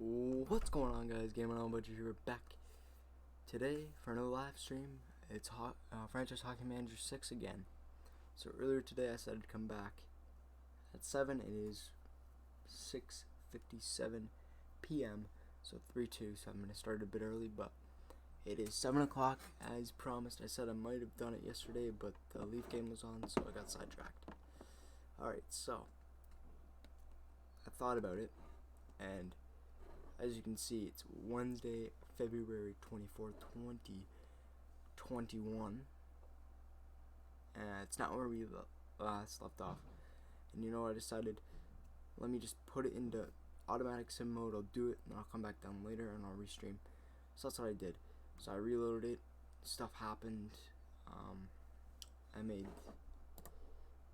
What's going on, guys? Gamer on Budget here, back today for another live stream. It's Franchise Hockey Manager 6 again. So earlier today I said I'd come back at 7. It is 6:57 p.m. So 3-2. So I'm going to start a bit early, but it is 7 o'clock as promised. I said I might have done it yesterday, but the Leaf game was on, so I got sidetracked. Alright, so I thought about it, and as you can see, it's Wednesday, February 24th, 2021. And it's not where we last left off. And you know what I decided? Let me just put it into automatic sim mode. I'll do it, and I'll come back down later, and I'll restream. So that's what I did. So I reloaded it. Stuff happened. I made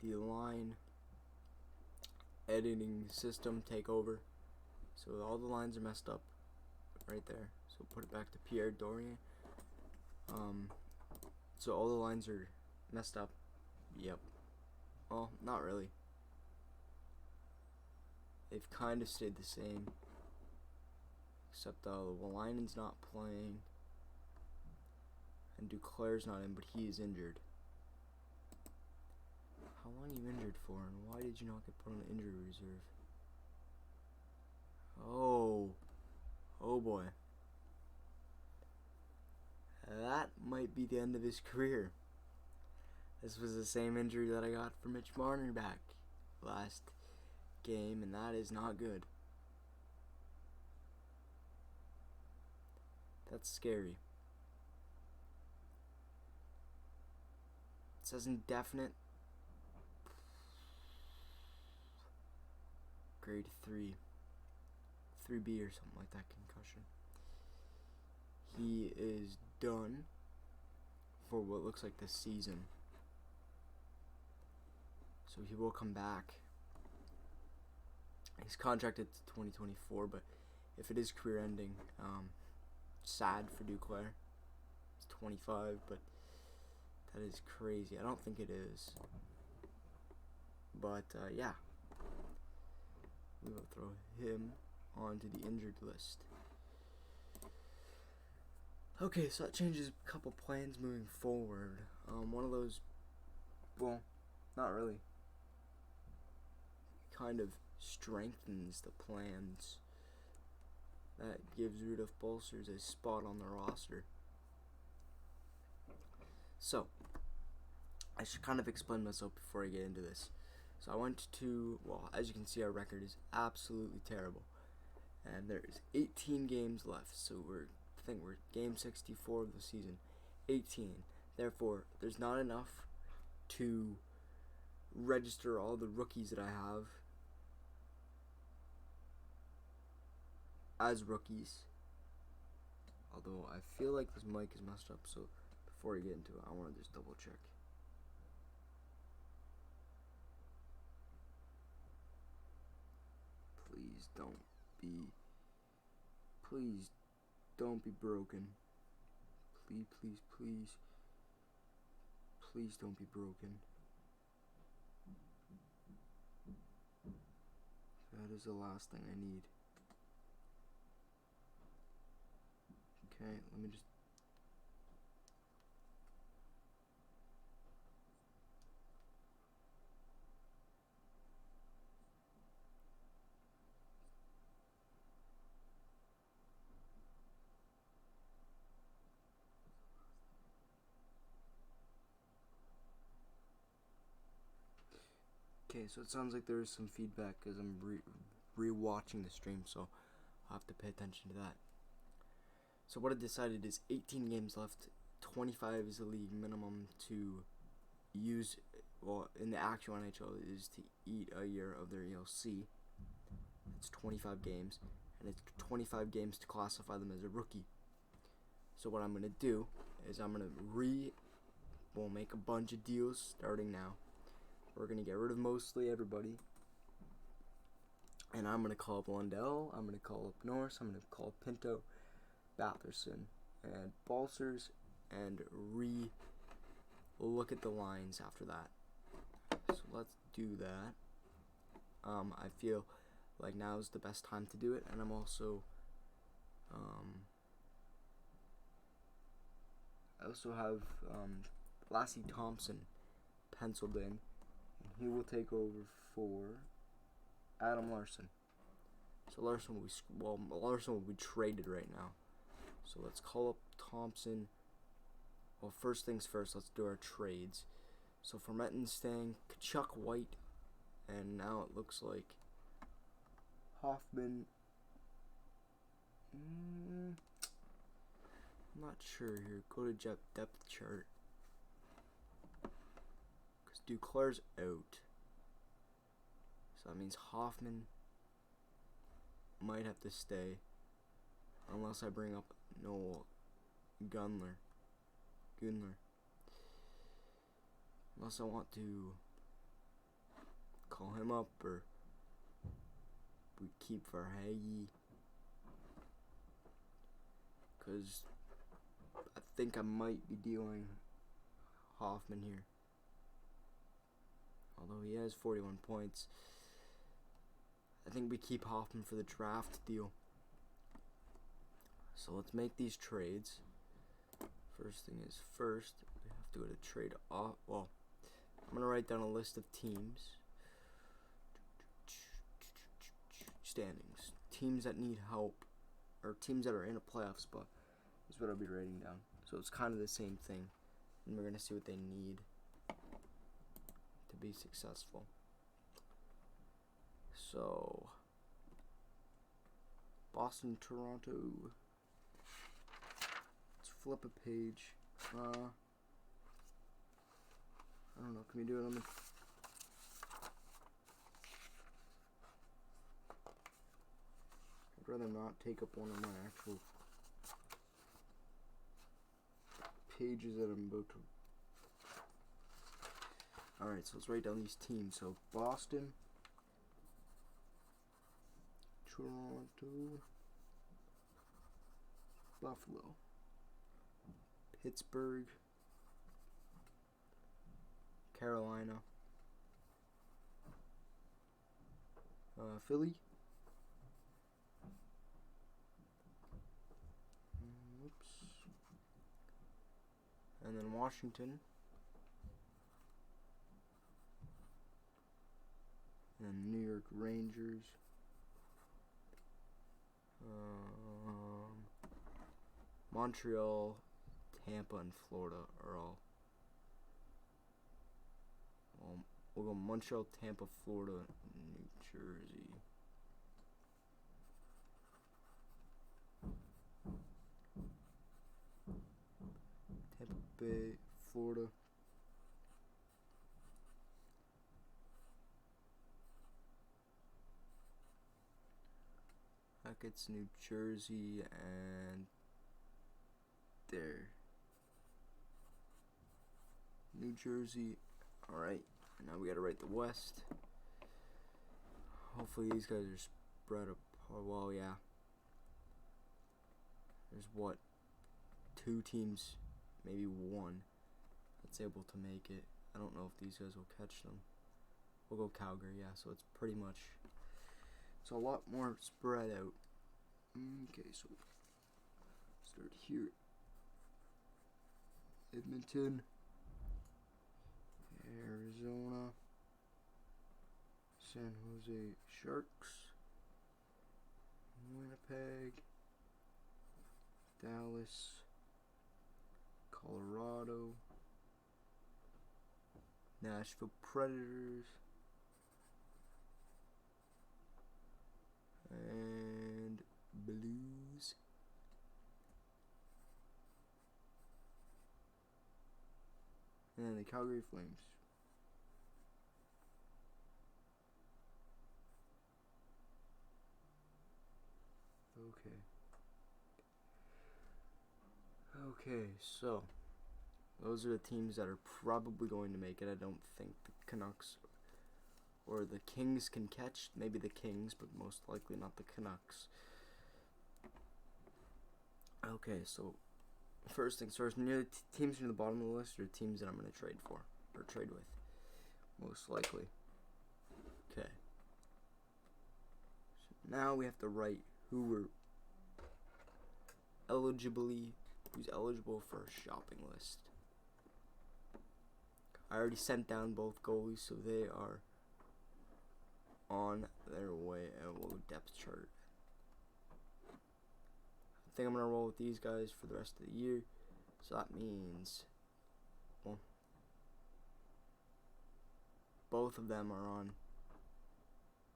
the line editing system take over. So all the lines are messed up right there. So put it back to Pierre Dorian. So all the lines are messed up. Yep. Well, not really. They've kind of stayed the same. Except Walleinen's not playing. And Duclair's not in, but he is injured. How long are you injured for, and why did you not get put on the injury reserve? Oh boy. That might be the end of his career. This was the same injury that I got for Mitch Marner back last game, and that is not good. That's scary. It says indefinite. Grade 3. 3B or something like that concussion. He is done for what looks like this season. So he will come back. He's contracted to 2024, but if it is career ending, sad for Duclair. He's 25, but that is crazy. I don't think it is. But yeah. We will throw him onto the injured list. Okay, so that changes a couple plans moving forward. One of those, well, not really. Kind of strengthens the plans. That gives Rudolph Bolsters a spot on the roster. So, I should kind of explain myself before I get into this. So I went to, well, as you can see, our record is absolutely terrible. And there's 18 games left, so I think we're game 64 of the season. 18. Therefore, there's not enough to register all the rookies that I have as rookies. Although I feel like this mic is messed up, so before I get into it, I want to just double check. Please don't be broken. Please don't be broken. That is the last thing I need. Okay, let me just. Okay, so it sounds like there is some feedback because I'm re-watching the stream, so I'll have to pay attention to that. So what I decided is 18 games left, 25 is the league minimum to use, well, in the actual NHL is to eat a year of their ELC. It's 25 games, and it's 25 games to classify them as a rookie. So what I'm going to do is I'm going to make a bunch of deals starting now. We're going to get rid of mostly everybody. And I'm going to call up Lundell. I'm going to call up Norris. I'm going to call up Pinto, Batherson, and Balsers. And look at the lines after that. So let's do that. I feel like now is the best time to do it. And I'm also I also have Lassie Thompson penciled in, and he will take over for Adam Larson. So Larson will be traded right now. So let's call up Thompson. Well, first things first, let's do our trades. So for Mettenstang, Kachuk White, and now it looks like Hoffman. I'm not sure here. Go to depth chart. Because Duclair's out. So that means Hoffman might have to stay. Unless I bring up Noel Gunler. Unless I want to call him up, or we keep Verhage. Because I think I might be dealing Hoffman here. Although he has 41 points. I think we keep Hoffman for the draft deal. So let's make these trades. First thing is first, we have to go to trade off. Well, I'm going to write down a list of teams. Standings. Teams that need help, or teams that are in a playoff spot, is what I'll be writing down. So it's kind of the same thing. And we're going to see what they need to be successful. So, Boston, Toronto. Let's flip a page. I don't know. Can we do it on the... I'd rather not take up one of my actual pages that I'm about to... Alright, so let's write down these teams. So, Boston, Toronto, Buffalo, Pittsburgh, Carolina, Philly, and then Washington, and New York Rangers, Montreal, Tampa, and Florida are all. Well, we'll go Montreal, Tampa, Florida, New Jersey. Tampa Bay, Florida. That gets New Jersey and there. New Jersey. Alright. Now we gotta write the West. Hopefully these guys are spread apart. Well, yeah. There's what? 2 teams, maybe 1, that's able to make it. I don't know if these guys will catch them. We'll go Calgary, yeah, so it's pretty much, it's a lot more spread out. Okay, so start here. Edmonton, Arizona, San Jose Sharks, Winnipeg, Dallas, Colorado, Nashville Predators, and Blues. And the Calgary Flames. Okay, so those are the teams that are probably going to make it. I don't think the Canucks or the Kings can catch. Maybe the Kings, but most likely not the Canucks. Okay, so first things first, teams near the bottom of the list are teams that I'm going to trade for, or trade with, most likely. Okay. So now we have to write who we're who's eligible for a shopping list. I already sent down both goalies, so they are on their way, and we'll depth chart. I think I'm gonna roll with these guys for the rest of the year, so that means, well, both of them are on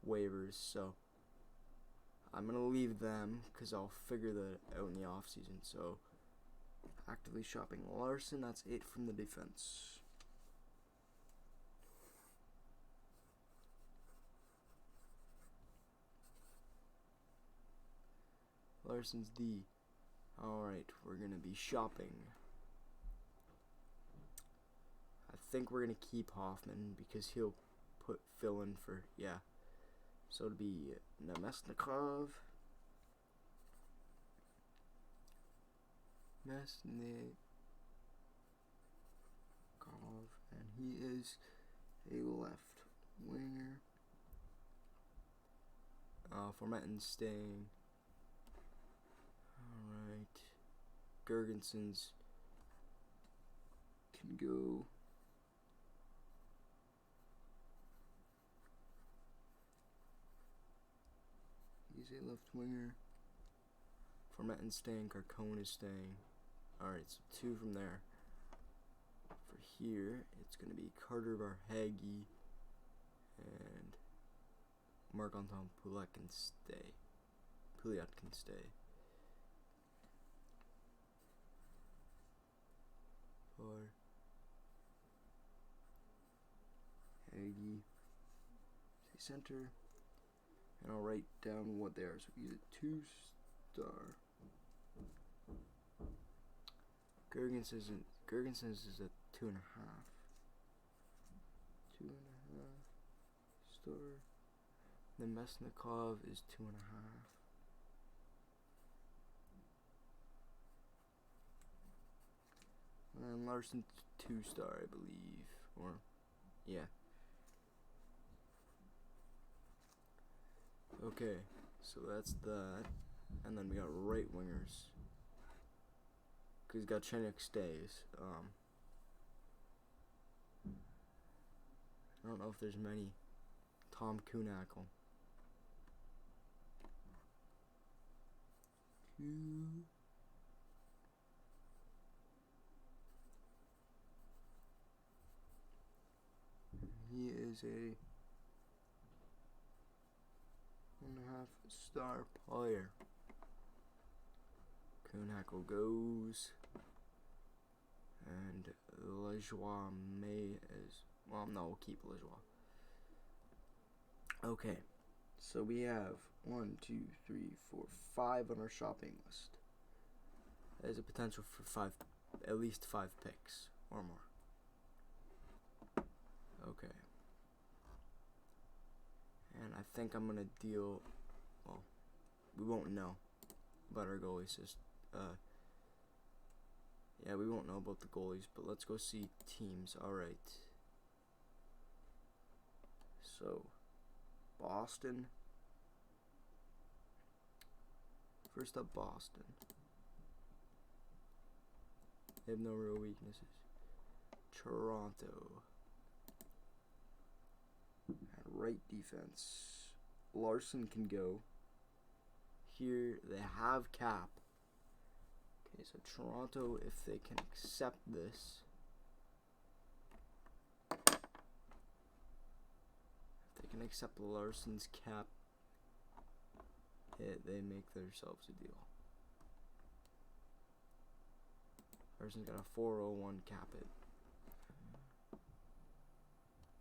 waivers, so I'm gonna leave them because I'll figure that out in the off season. So actively shopping Larson. That's it from the defense. Larson's D. Alright, we're gonna be shopping. I think we're gonna keep Hoffman because he'll fill in for, yeah. So it'll be Nemesnikov, and he is a left winger. Formatting staying. Alright. Gergensons can go. He's a left winger. Formatting staying. Carcone is staying. Alright, so two from there. For here, it's going to be Carter Verhaeghe and Marc-Antoine Pouliot can stay. For Hagee, center, and I'll write down what they are. So he's a 2-star. Gergensons is a 2.5. 2.5 star. Then Mesnikov is 2.5. And Larson 2-star, I believe. Or, yeah. Okay, so that's that. And then we got right wingers. Because he's got Chenik stays. I don't know if there's many. Tom Kuhnhackl. He is a 1.5-star player. Kuhnhackl goes. And Lejoie may as well. No, we'll keep Lejoie. Okay, so we have 1, 2, 3, 4, 5 on our shopping list. There's a potential for at least 5 picks or more. Okay. And I think I'm gonna deal. Well, we won't know about our goalies. Yeah, we won't know about the goalies, but let's go see teams. Alright. So, Boston. First up, Boston. They have no real weaknesses. Toronto. At right defense. Larson can go. Here, they have cap. Okay, so Toronto, if they can accept this. If they can accept Larson's cap hit, they make themselves a deal. Larson's got a 401 cap hit.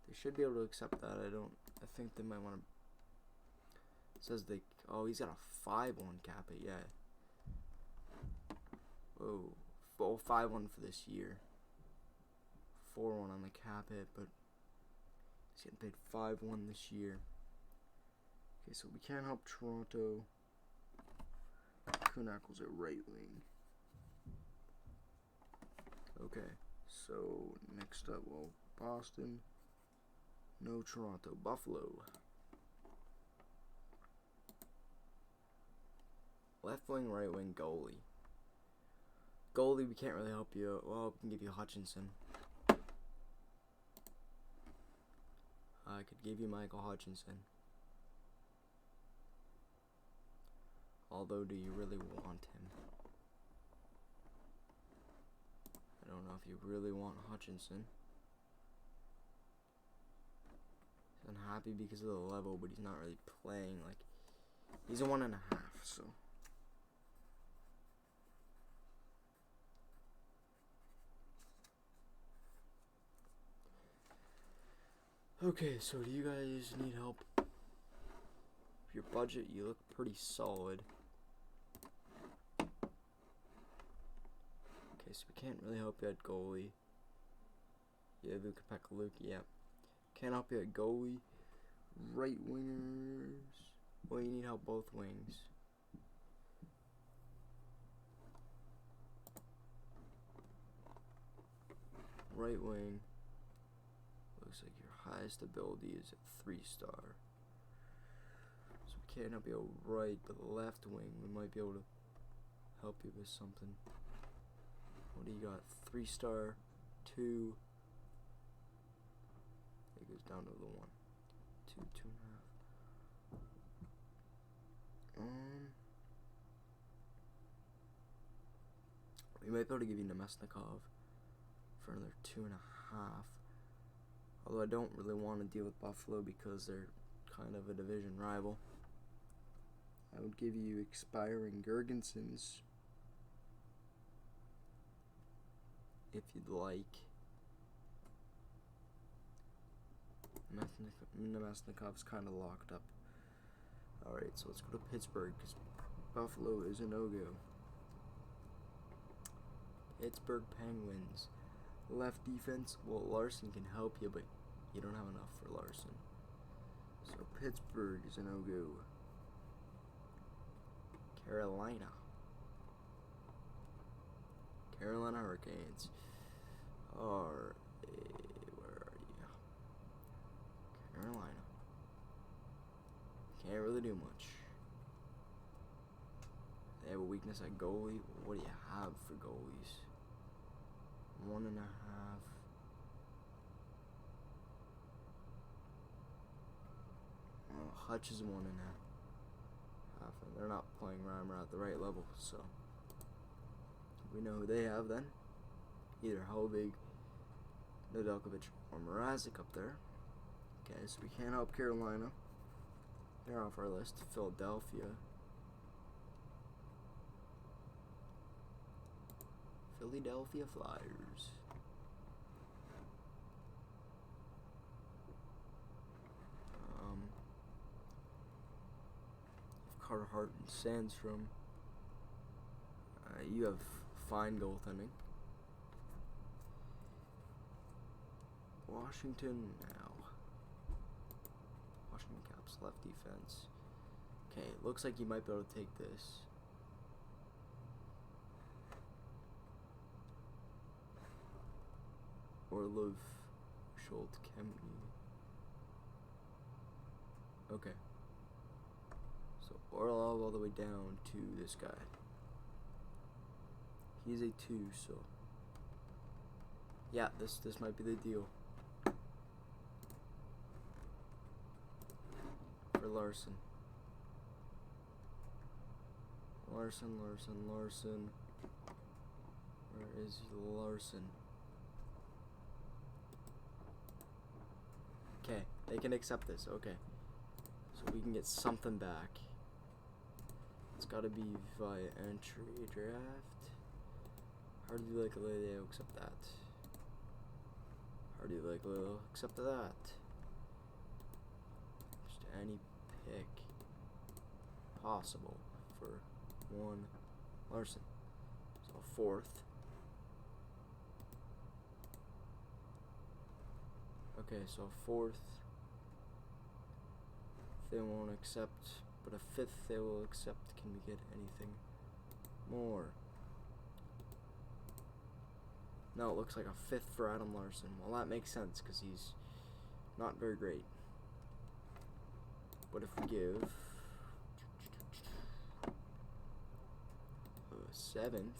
They should be able to accept that. I think they might want to. It says oh, he's got a 5-1 cap hit, yeah. Whoa. 5-1 for this year. 4-1 on the cap hit, but he's getting paid 5-1 this year. Okay, so we can't help Toronto. Kuhnhackl's at right wing. Okay, so next up, well, Boston. No Toronto. Buffalo. Left wing, right wing, goalie. Goalie, we can't really help you. Well, we can give you Hutchinson. I could give you Michael Hutchinson. Although, do you really want him? I don't know if you really want Hutchinson. He's unhappy because of the level, but he's not really playing. Like, he's a 1.5, so. Okay, so do you guys need help? Your budget, you look pretty solid. Okay, so we can't really help you at goalie. Yeah, Luka Pekaluki, yeah. Can't help you at goalie. Right wingers. Well, you need help both wings. Right wing. Looks like your highest ability is at 3-star. So we can't help you out right, but the left wing, we might be able to help you with something. What do you got? 3-star, 2. It goes down to the 1. 2, 2.5. We might be able to give you Nemesnikov for another 2.5. Although I don't really want to deal with Buffalo because they're kind of a division rival. I would give you expiring Gergensons if you'd like. Nemesnikov's kind of locked up. Alright, so let's go to Pittsburgh because Buffalo is a no-go. Pittsburgh Penguins. Left defense, well, Larson can help you, but you don't have enough for Larson. So Pittsburgh is a no-go. Carolina Hurricanes. Where are you? Carolina. Can't really do much. They have a weakness at goalie. What do you have for goalies? 1.5. Well, Hutch is 1.5. And they're not playing Reimer at the right level, so we know who they have then. Either Hovig, Nedeljkovic, or Mrazek up there. Okay, so we can't help Carolina. They're off our list. Philadelphia. Philadelphia Flyers. Carter Hart and Sandstrom. You have fine goaltending. Washington now. Washington Caps left defense. Okay, looks like you might be able to take this. Orlov, Schultz, Kempney. Okay. So Orlov all the way down to this guy. He's a 2, so yeah, this might be the deal for Larson. Larson. Where is Larson? Okay, they can accept this. Okay, so we can get something back. It's gotta be via entry draft. How do you like they'll accept that? How do you like they'll accept that? Just any pick possible for 1 Larson. So 4th. Okay, so 4th they won't accept, but a 5th they will accept. Can we get anything more? No, it looks like a 5th for Adam Larson. Well, that makes sense because he's not very great. But if we give a 7th,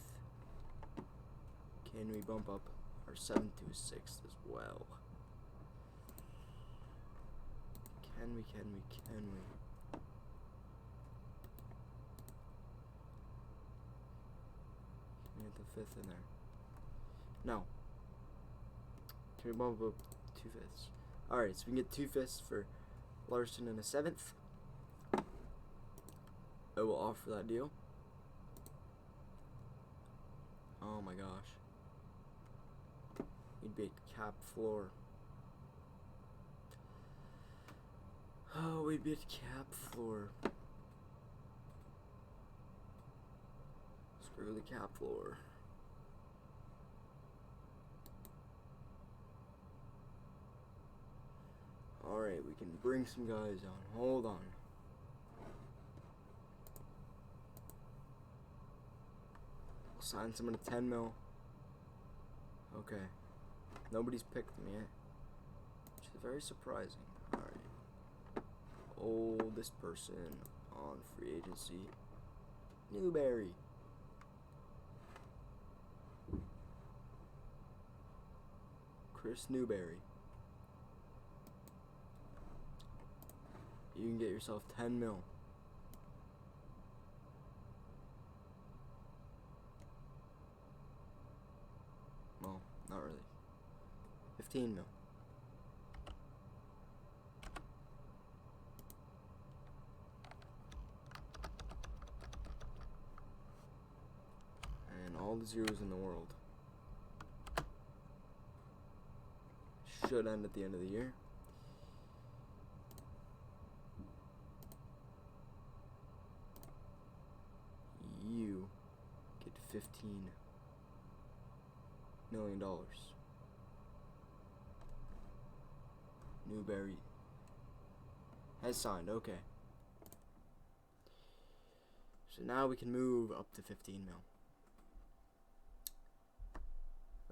Can we bump up our 7th to a 6th as well? Can we? Can we? Get the 5th in there. No. Can we bump up 2 5ths? Alright, so we can get 2 5ths for Larson and a 7th. I will offer that deal. Oh my gosh. We'd be at cap floor. Oh, we'd be at cap floor. Screw the cap floor. Alright, we can bring some guys on. Hold on. We'll sign someone to 10 mil. Okay. Nobody's picked them yet, which is very surprising. Alright. Oldest person on free agency. Newberry. Chris Newberry. You can get yourself 10 mil. Well, not really. 15 mil. And all the zeros in the world. Should end at the end of the year. You get $15 million. Newberry has signed. Okay. So now we can move up to 15 mil.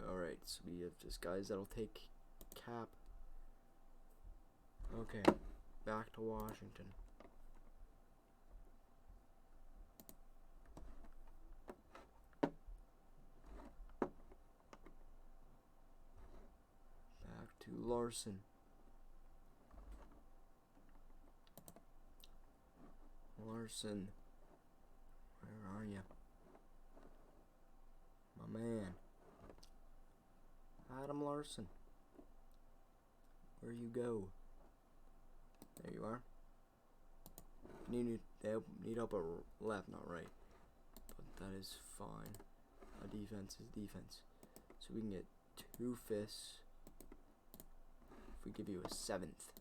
Alright, so we have just guys that'll take cap. Okay, back to Washington. Back to Larson. Larson, where are you? My man. Adam Larson. Where you go? There you are. They need help at left, not right. But that is fine. Our defense is defense. So we can get 2 5ths if we give you a 7th.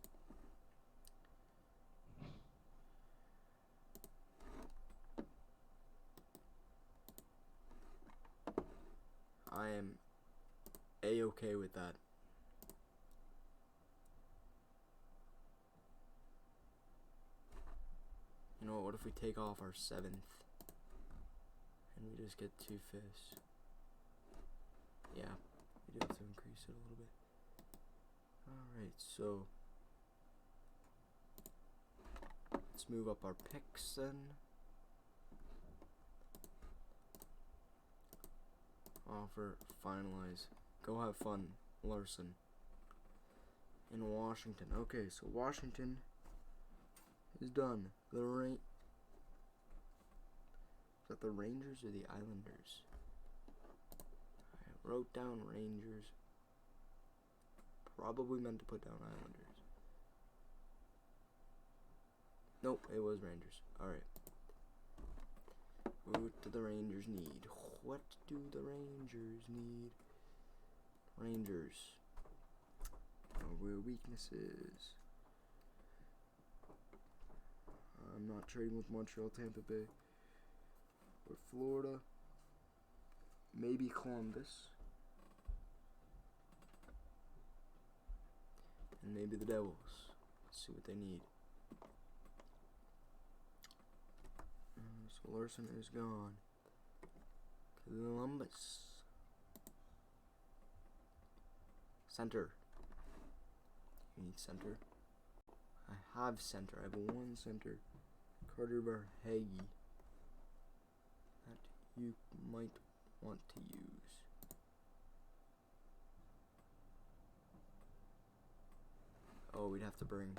I am A-okay with that. You know what if we take off our 7th and we just get 2 5ths? Yeah, we do have to increase it a little bit. Alright, so let's move up our picks then. Offer, finalize. Go have fun, Larson. In Washington. Okay, so Washington is done. Is that the Rangers or the Islanders? I wrote down Rangers. Probably meant to put down Islanders. Nope, it was Rangers. Alright. What do the Rangers need? What do the Rangers need? Rangers. Our weaknesses. I'm not trading with Montreal, Tampa Bay, or Florida. Maybe Columbus. And maybe the Devils. Let's see what they need. So Larson is gone. Columbus. Center. You need center. I have center. I have 1 center. Carter Verhage. That you might want to use. Oh, we'd have to bring.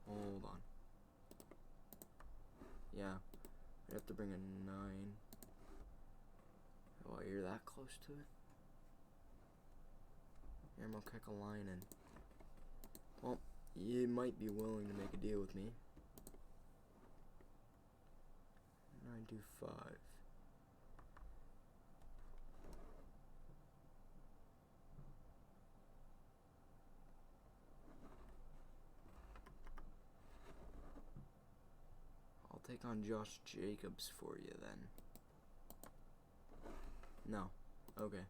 Hold on. Yeah, we'd have to bring a 9. Oh, you're that close to it? Yarmo Kekalainen. Well, you might be willing to make a deal with me. 925. I'll take on Josh Jacobs for you then. No. Okay.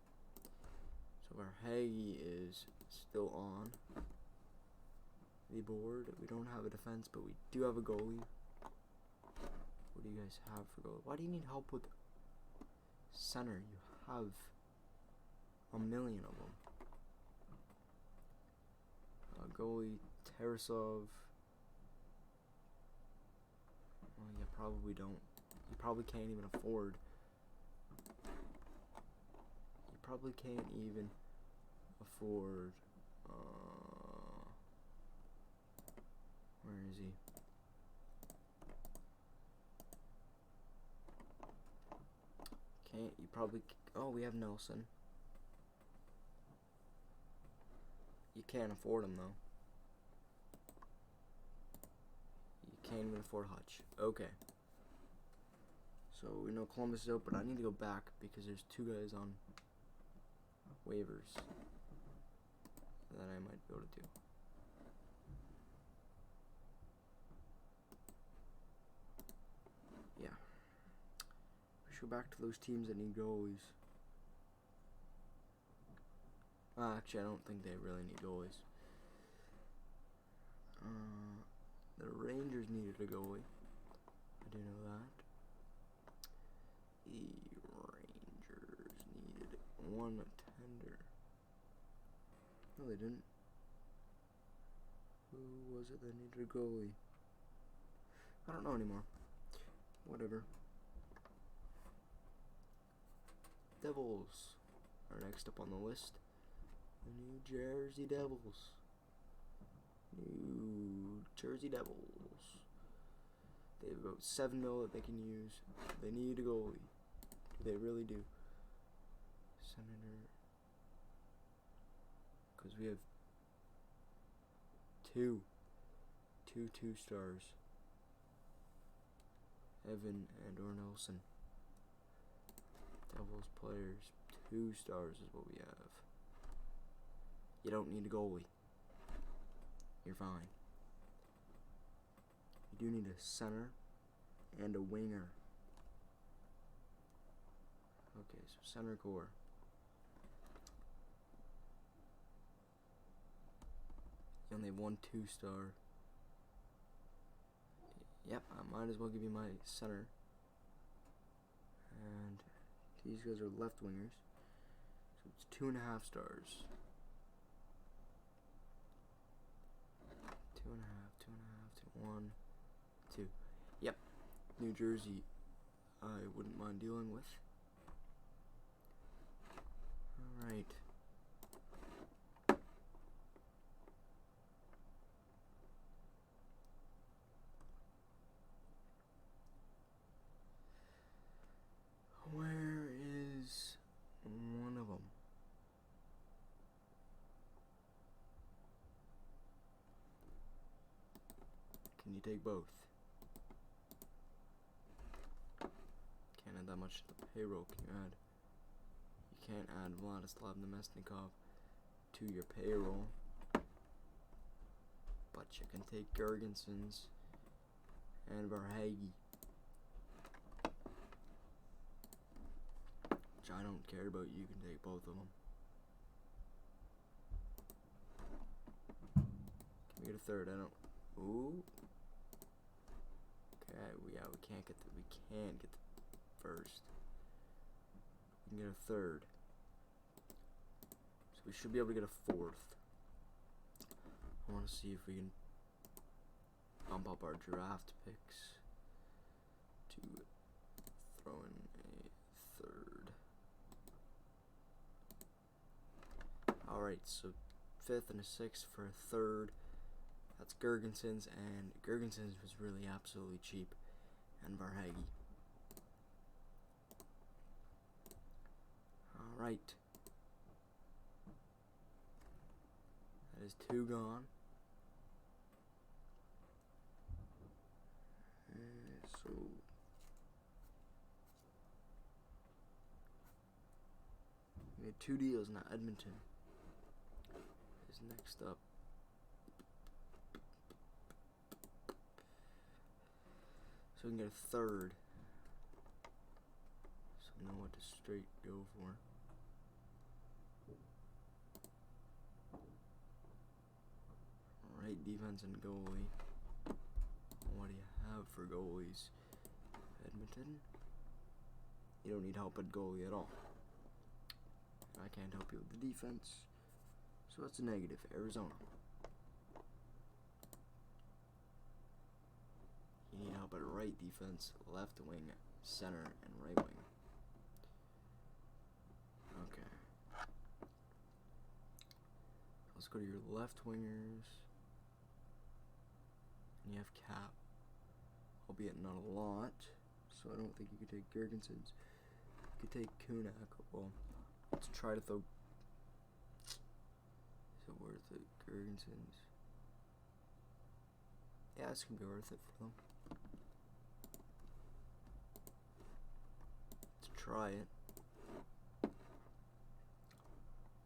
So our Hagee is still on the board. We don't have a defense, but we do have a goalie. What do you guys have for goalie? Why do you need help with center? You have a million of them. Goalie, Tarasov. Well, you probably don't. You probably can't even afford. You probably can't even afford. Where is he? Can't. You probably. Oh, we have Nelson. You can't afford him though. You can't even afford Hutch. Okay. So we know Columbus is out, but I need to go back because there's 2 guys on waivers that I might be able to do. Yeah. We should go back to those teams that need goalies. Actually, I don't think they really need goalies. The Rangers needed a goalie. I do know that. The Rangers needed 1 tender. No, they didn't. Who was it that needed a goalie? I don't know anymore. Whatever. Devils are next up on the list. The New Jersey Devils. New Jersey Devils. They have about 7 mil that they can use. They need a goalie. They really do. Senator. Because we have two 2-stars. Evan and or Nelson. Devils players. 2 stars is what we have. You don't need a goalie. You're fine. You do need a center and a winger. Okay, so center core. You only have 1 2-star. Yep, I might as well give you my center. And these guys are left wingers. So it's 2.5 stars. 2.5, 1, 2. Yep. New Jersey, I wouldn't mind dealing with. Alright. Where is one of them? Can you take both? Can't add that much to the payroll. Can you add? You can't add Vladislav Nemesnikov to your payroll. But you can take Gergensons and Verhage. Which I don't care about. You can take both of them. Can we get a third? I don't. Ooh. Okay. Yeah, we can't get the first. We can get a third. So we should be able to get a fourth. I want to see if we can bump up our draft picks to throw in a third. Alright, Alright, so 5th and a 6th for a 3rd. That's Gergensons, and Gergensons was really absolutely cheap. And Varhagi. Alright. That is 2 gone. So we had 2 deals now. Edmonton is next up. So we can get a 3rd. So I know what to straight go for. Right defense and goalie. What do you have for goalies? Edmonton? You don't need help at goalie at all. I can't help you with the defense. So that's a negative. Arizona. You need help at right defense, left wing, center, and right wing. Okay. Let's go to your left wingers. And you have Cap. Albeit not a lot. So I don't think you could take Gergensons. You could take Kunak. Well, let's try to throw. Is it worth it? Gergensons. Yeah, this can be worth it for them. Let's try it.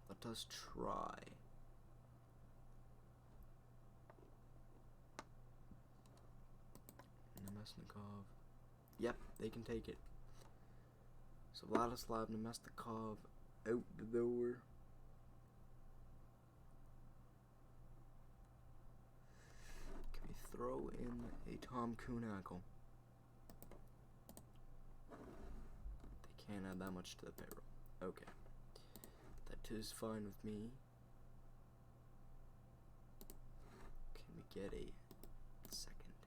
Let us try. Nemesnikov. Yep, they can take it. So Vladislav Nemesnikov out the door. Can we throw in a Tom Kuhnhackl? They can't add that much to the payroll. Okay. That is fine with me. Can we get a second?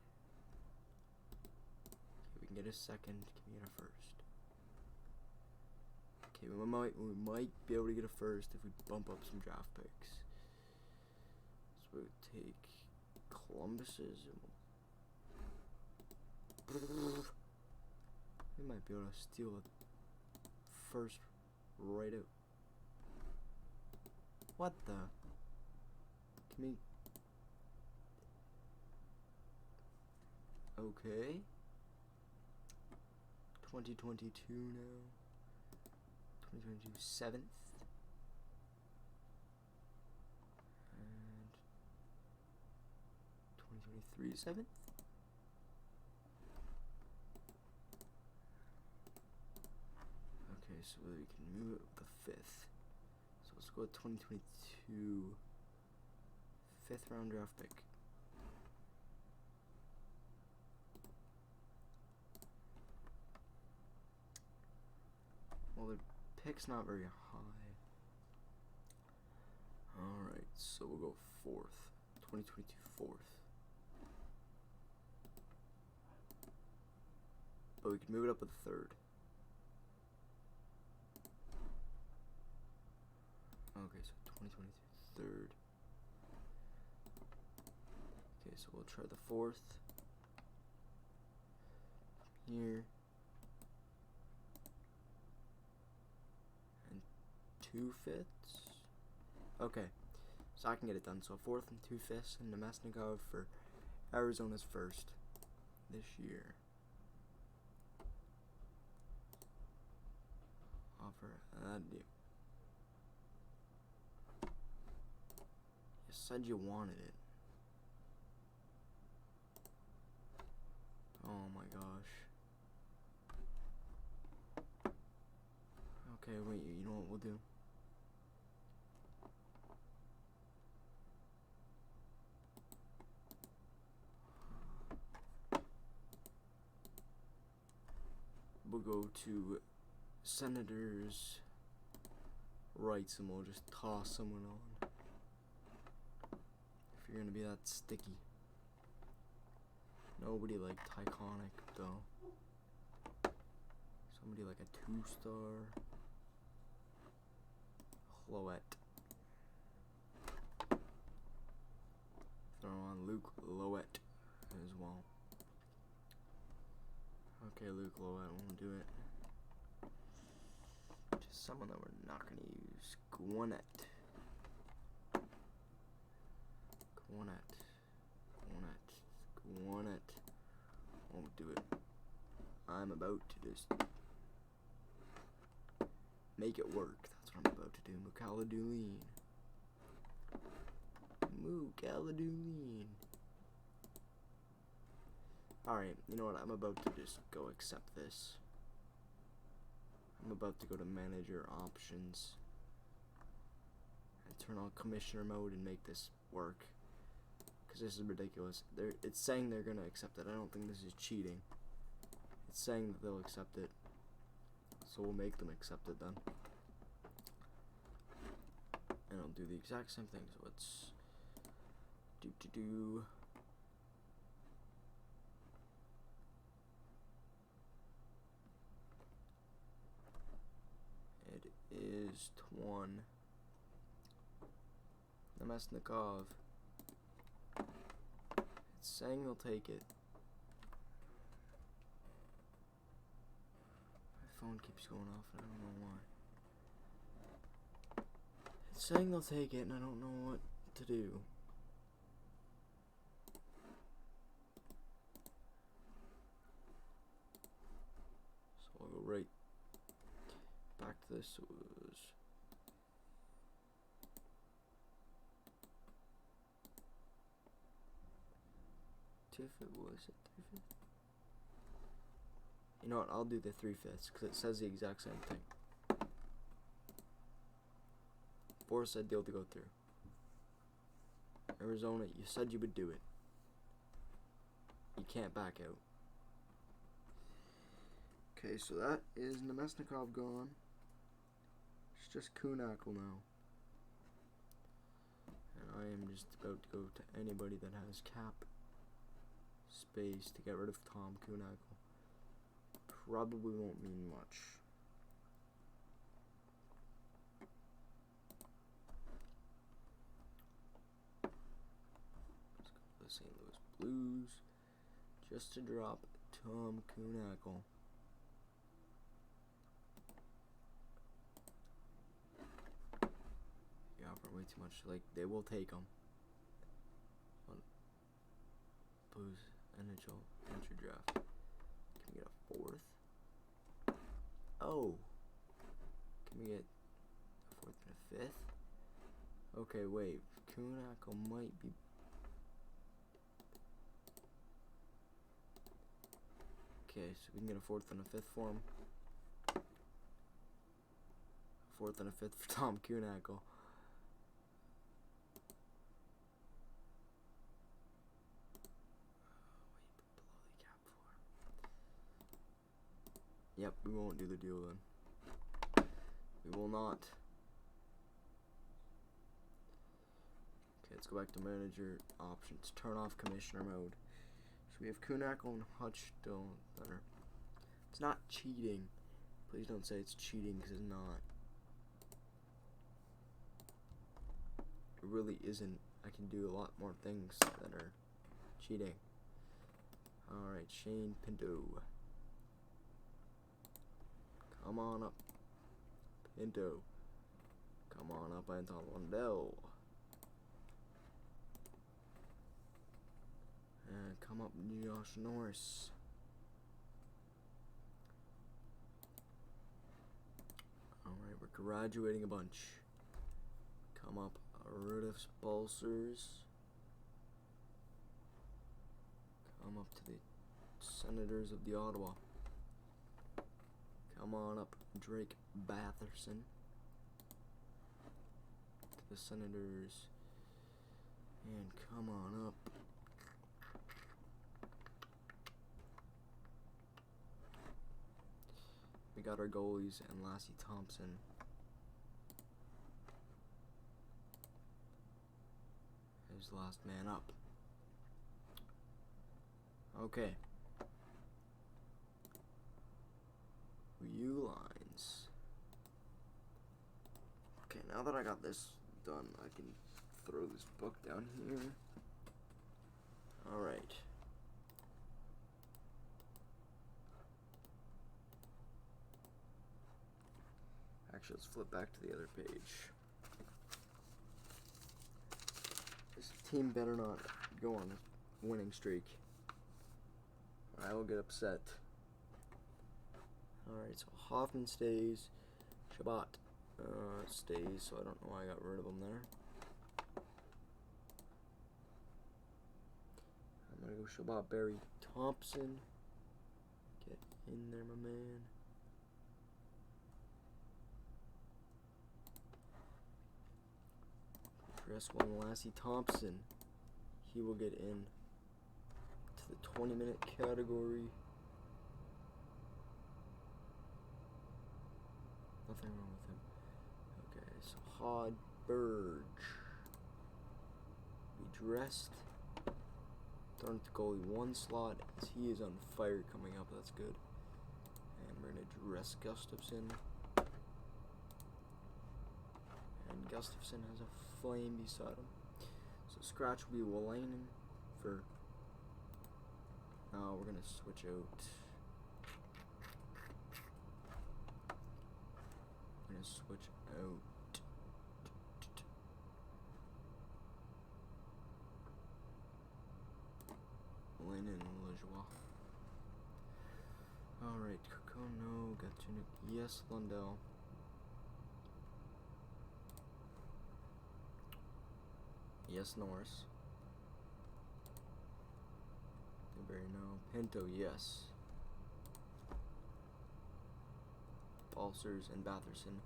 Okay, we can get a second. Can we get a first? Okay, we might be able to get a first if we bump up some draft picks. So we'll take Columbus's. We might be able to steal a first right out. What the? Can we? Okay. 2022 now. 2022 7th. And 2023 7th. Okay, so we can move it with the 5th. So let's go with 2022 5th round draft pick. Well, the pick's not very high. Alright, so we'll go 4th. 2022 4th. But we can move it up with the 3rd. Okay, so 2022 3rd. Okay, so we'll try the 4th. Here. And 2 5ths. Okay, so I can get it done. So 4th and 2 5ths and Nemesnikov for Arizona's first this year. Offer that deal. You said you wanted it. Oh my gosh. Okay, wait, you know what we'll do? We'll go to Senators' rights and we'll just toss someone on. If you're gonna be that sticky. Nobody like Iconic though. Somebody like a 2-star. Chloet. throw on Luke Loet as well. Okay, Luke Loet won't do it. Just someone that we're not going to use. Gwinnett. Won't do it. I'm about to just make it work. That's what I'm about to do. Mucaladuline. Alright, you know what? I'm about to just go accept this. I'm about to go to manager options and turn on commissioner mode and make this work. Because this is ridiculous. It's saying they're going to accept it. I don't think this is cheating. It's saying that they'll accept it. So we'll make them accept it then. And I'll do the exact same thing. So let's do. It is Twan Nemesnikov. It's saying they'll take it. My phone keeps going off and I don't know why. It's saying they'll take it and I don't know what to do. So I'll go right back to this. It was was it 3/5? You know what? I'll do the 3/5 because it says the exact same thing. Boris said deal to go through. Arizona, you said you would do it. You can't back out. Okay, so that is Nemesnikov gone. It's just Kunakle now. And I am just about to go to anybody that has cap space to get rid of Tom Kunakle. Probably won't mean much. Let's go to the St. Louis Blues just to drop Tom Kunakle. You offer way too much. Like, they will take him. Blues NHL entry draft. Can we get a 4th? Oh. Can we get a 4th and a 5th? Okay, wait. Kunakle might be. Okay, so we can get a 4th and a 5th for him. 4th and a 5th for Tom Kunakle. Yep, we won't do the deal then. We will not. Okay, let's go back to manager options. Turn off commissioner mode. So we have Kunakle and Hutch still that are. It's not cheating. Please don't say it's cheating because it's not. It really isn't. I can do a lot more things that are cheating. Alright, Shane Pinto. Come on up, Pinto. Come on up, Anton Lundell. And come up, Josh Norris. Alright, we're graduating a bunch. Come up, Rudolph Spulsers. Come up to the Senators of the Ottawa. Come on up, Drake Batherson. To the Senators. And come on up. We got our goalies and Lassie Thompson. Who's the last man up? Okay. U lines. Okay, now that I got this done, I can throw this book down here. Alright. Actually, let's flip back to the other page. This team better not go on a winning streak. I will get upset. Alright, so Hoffman stays. Shabbat stays, so I don't know why I got rid of him there. I'm gonna go Shabbat Barry Thompson. Get in there, my man. Press one Lassie Thompson. He will get in to the 20-minute category. Nothing wrong with him. Okay, so Hod Burge. Be dressed. Thrown to goalie one slot as he is on fire coming up. That's good. And we're going to dress Gustafson. And Gustafson has a flame beside him. So scratch will be Wolainen for... Now we're going to switch out. We're going to switch out. Wolainen and Lajoie. Alright, Kokono, Gattunik, yes, Lundell. Yes, Norris. Newberry, no. Pinto, yes. Balsers and Batherson,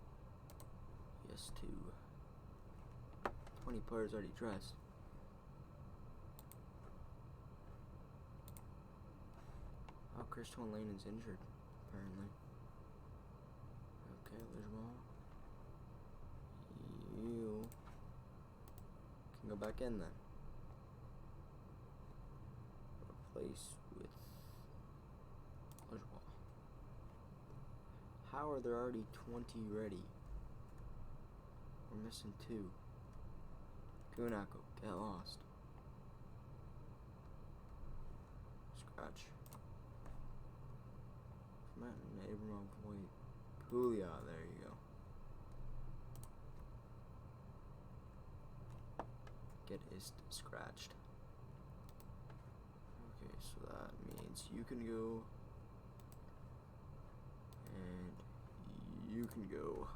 yes, too. 20 players already dressed. Oh, Christian Lane's injured, apparently. Okay, Lajoie. You can go back in then. Replace with Lajoie. How are there already 20 ready? We're missing 2. Kunako, get lost. Scratch. Martin, Abramov, White, Puglia, there you go. Get is scratched. Okay, so that means you can go, and you can go.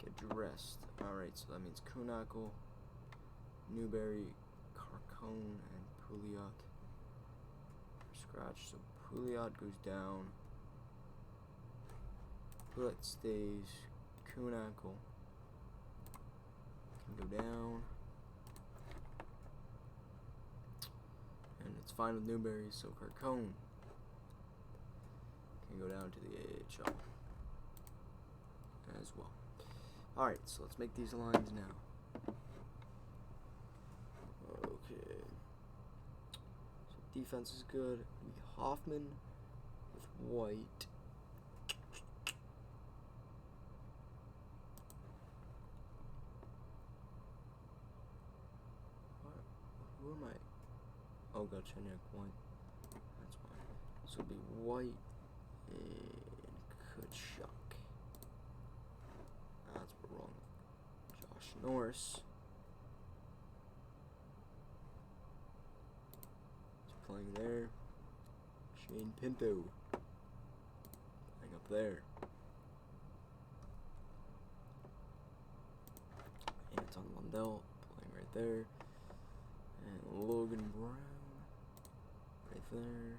Get dressed. Alright, so that means Kunako, Newberry, Carcone, and Pouliot. Scratch, so Pouliot goes down. Pouliot stays. Kunako can go down. And it's fine with Newberry, so Carcone can go down to the AHL as well. Alright, so let's make these lines now. Okay. So defense is good. We Hoffman with White. What? Who am I? Oh, Galchenyuk, White. That's fine. So it'll be White and Kachuk. That's wrong. Josh Norris. He's playing there. Shane Pinto. Playing up there. Anton Lundell playing right there. And Logan Brown. Right there.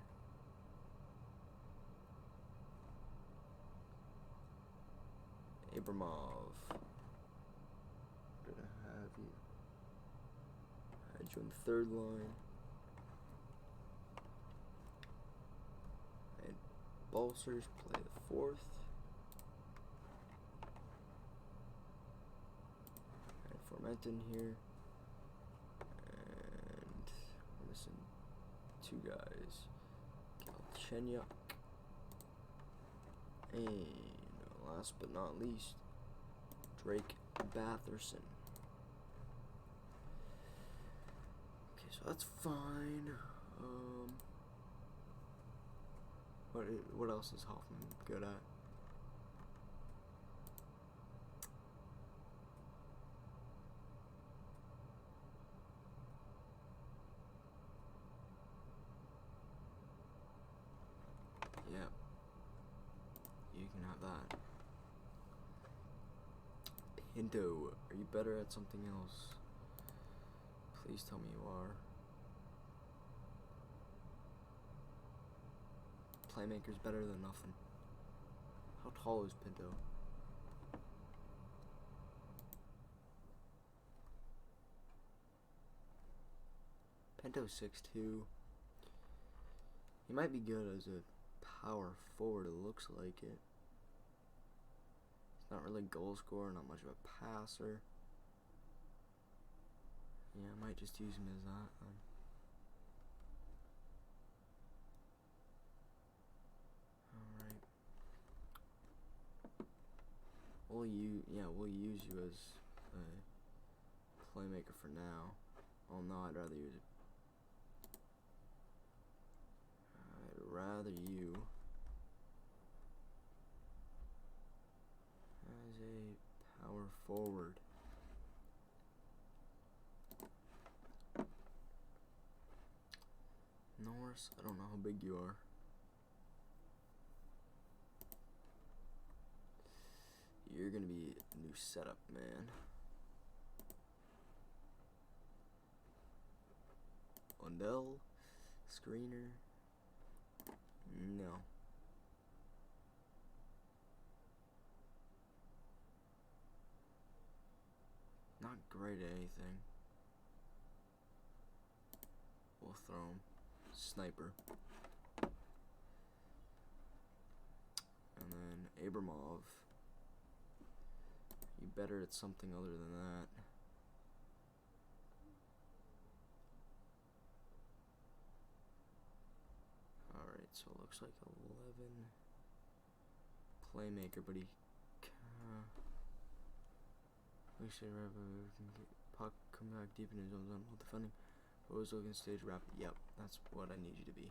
Abramov. Gonna have you. Had you on the third line. And Balsers play the fourth. And Formenton here. And we're missing 2 guys. Galchenyuk. And last but not least, Drake Batherson. Okay, so That's fine. What else is Hoffman good at? Yep. You can have that. Pinto, are you better at something else? Please tell me you are. Playmaker's better than nothing. How tall is Pinto? Pinto's 6'2". He might be good as a power forward, it looks like it. He's not really a goal scorer, not much of a passer. Yeah, I might just use him as that then. Alright. We'll use you as a playmaker for now. Oh no, I'd rather use it. I'd rather you as a power forward. Norris, I don't know how big you are. You're gonna be a new setup, man. Lundell, screener. No. Not great at anything. We'll throw him. Sniper. And then Abramov. You better at something other than that. Alright, so it looks like 11 playmaker, but he we should puck come back deep in his own zone while defending. Always looking stage rapid. Yep, that's what I need you to be.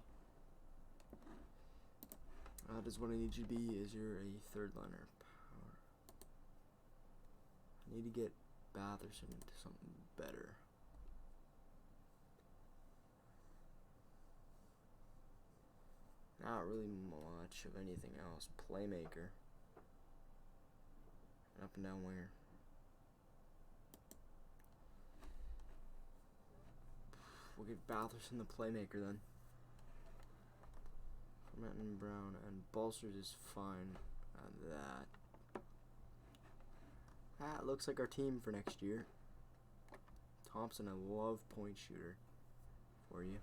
That is what I need you to be. Is you're a third liner. Power. I need to get Batherson into something better. Not really much of anything else. Playmaker. Up and down winger. We'll give Batherson the playmaker then. Fermenton, Brown, and Balsers is fine at that. That looks like our team for next year. Thompson, I love point shooter for you.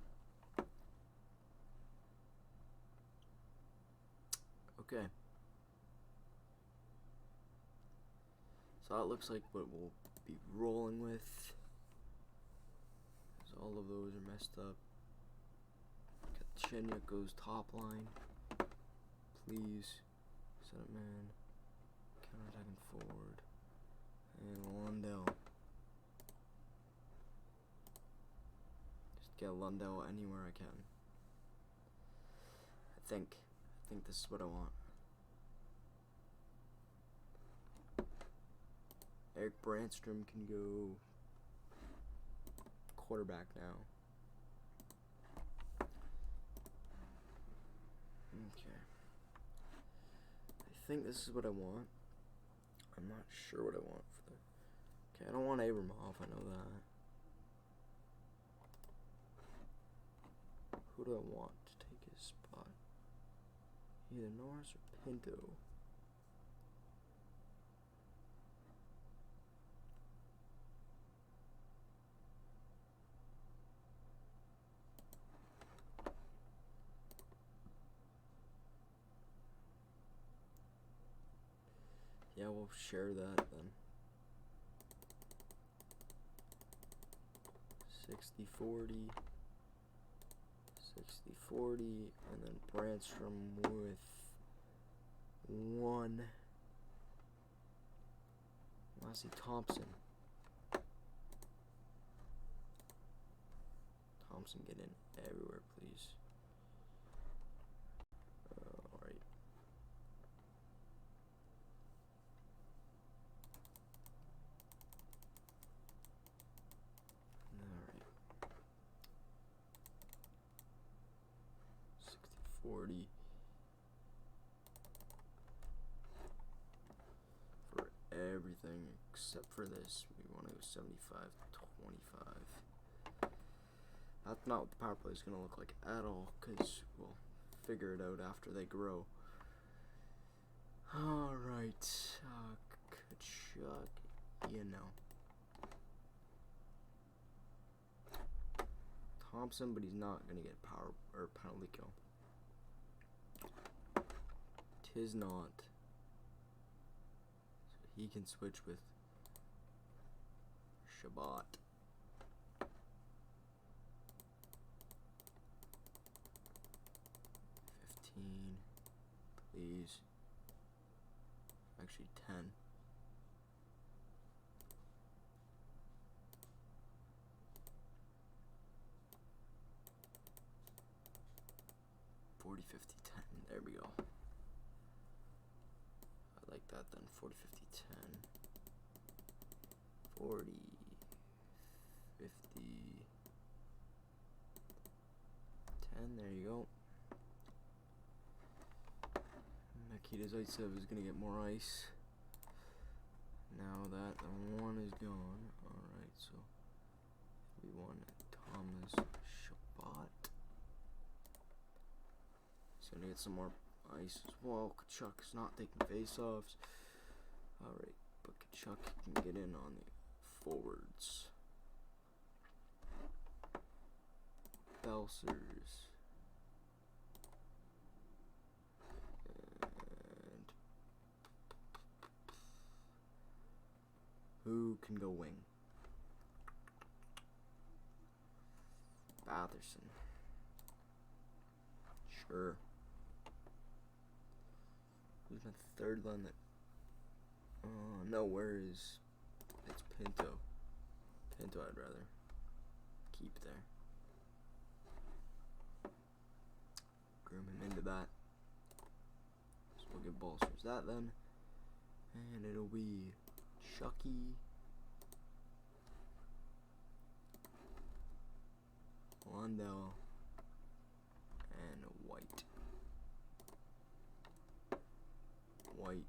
Okay. So that looks like what we'll be rolling with. All of those are messed up. Chenyuk goes top line. Please. Set up man. Counter-attacking forward. And Lundell. Just get Lundell anywhere I can. I think this is what I want. Eric Brandstrom can go quarterback now. Okay. I think this is what I want. I'm not sure what I want for the... Okay, I don't want Abramov, I know that. Who do I want to take his spot? Either Norris or Pinto. Yeah, we'll share that then. 60-40. 60-40. And then Brandstrom with 1. Lassie Thompson. Thompson, get in everywhere, please. Alright. Alright. 60-40. For everything except for this. We want to go 75-25. That's not what the power play is going to look like at all, because we'll figure it out after they grow. Alright, Kachuk, you know. Thompson, but he's not going to get power or penalty kill. Tis not. So he can switch with Shabbat. Please. Actually 10. $40, $50, $10. There we go. I like that then. $40, $50, $10. $40, $50, $10. There you go. Nikita Zaitsev is going to get more ice. Now that the one is gone. Alright, so we won Thomas Shabbat. He's going to get some more ice as well. Kachuk's not taking face-offs. Alright, but Kachuk can get in on the forwards. Belsers. Who can go wing? Batherson. Sure. Who's my third line that... no, where is... It's Pinto. Pinto I'd rather keep there. Groom him into that. So we'll give Bolsters that then. And it'll be... Chucky, Lundell, and White. White,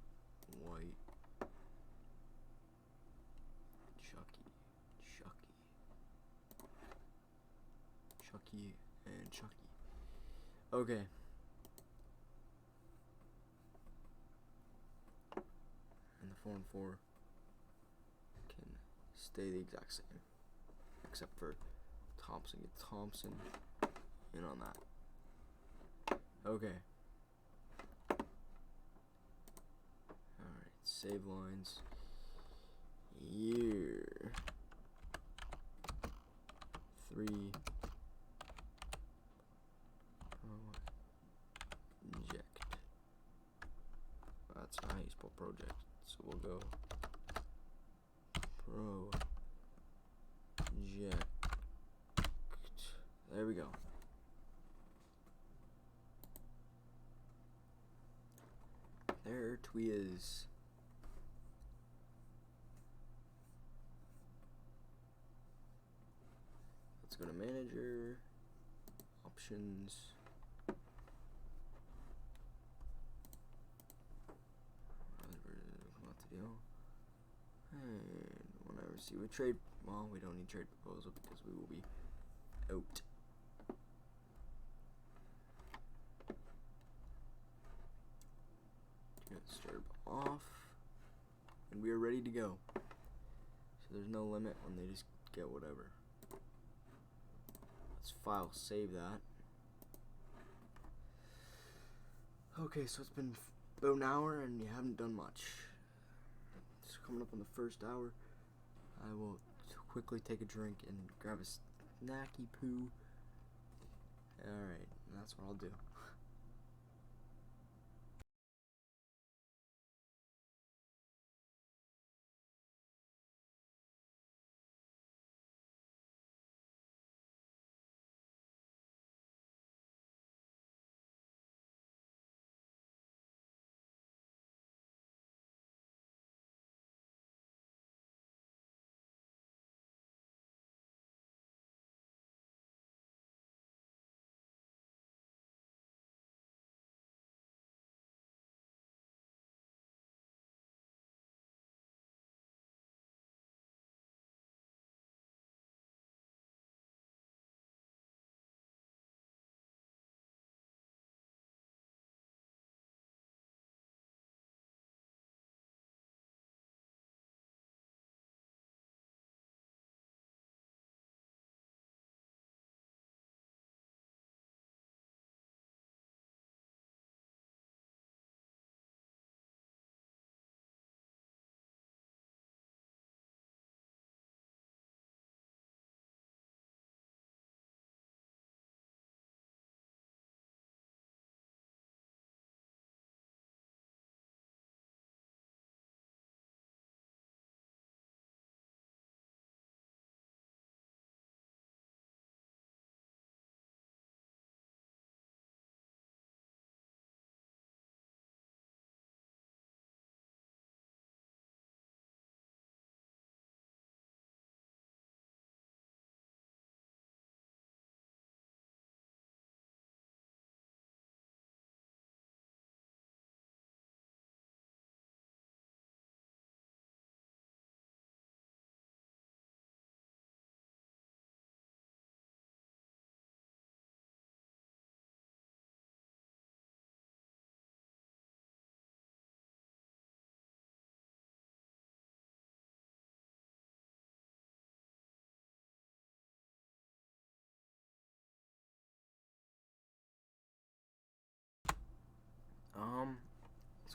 Chucky, and Chucky. Okay. And the 4 and 4 can stay the exact same, except for Thompson. Get Thompson in on that. Okay. Alright, save lines. Year 3. Project. That's how you spell project. So we'll go project. There we go. There we is. Let's go to manager, options. What to do? And whenever see we trade, well, we don't need trade proposal because we will be out. Disturb off, and we are ready to go. So there's no limit when they just get whatever. Let's file save that. Okay, so it's been about an hour and you haven't done much. It's coming up on the first hour. I will quickly take a drink and grab a snacky poo. Alright, that's what I'll do.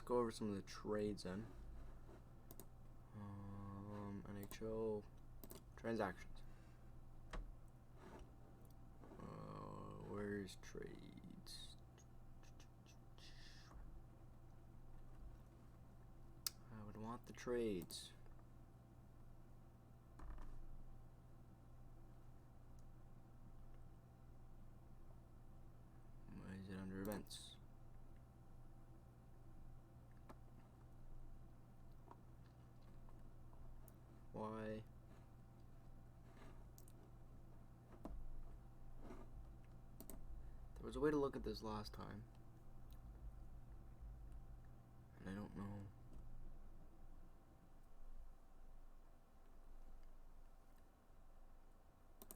go over some of the trades then. NHL transactions. Where's trades? I would want the trades. Why is it under events? Why? There was a way to look at this last time, and I don't know.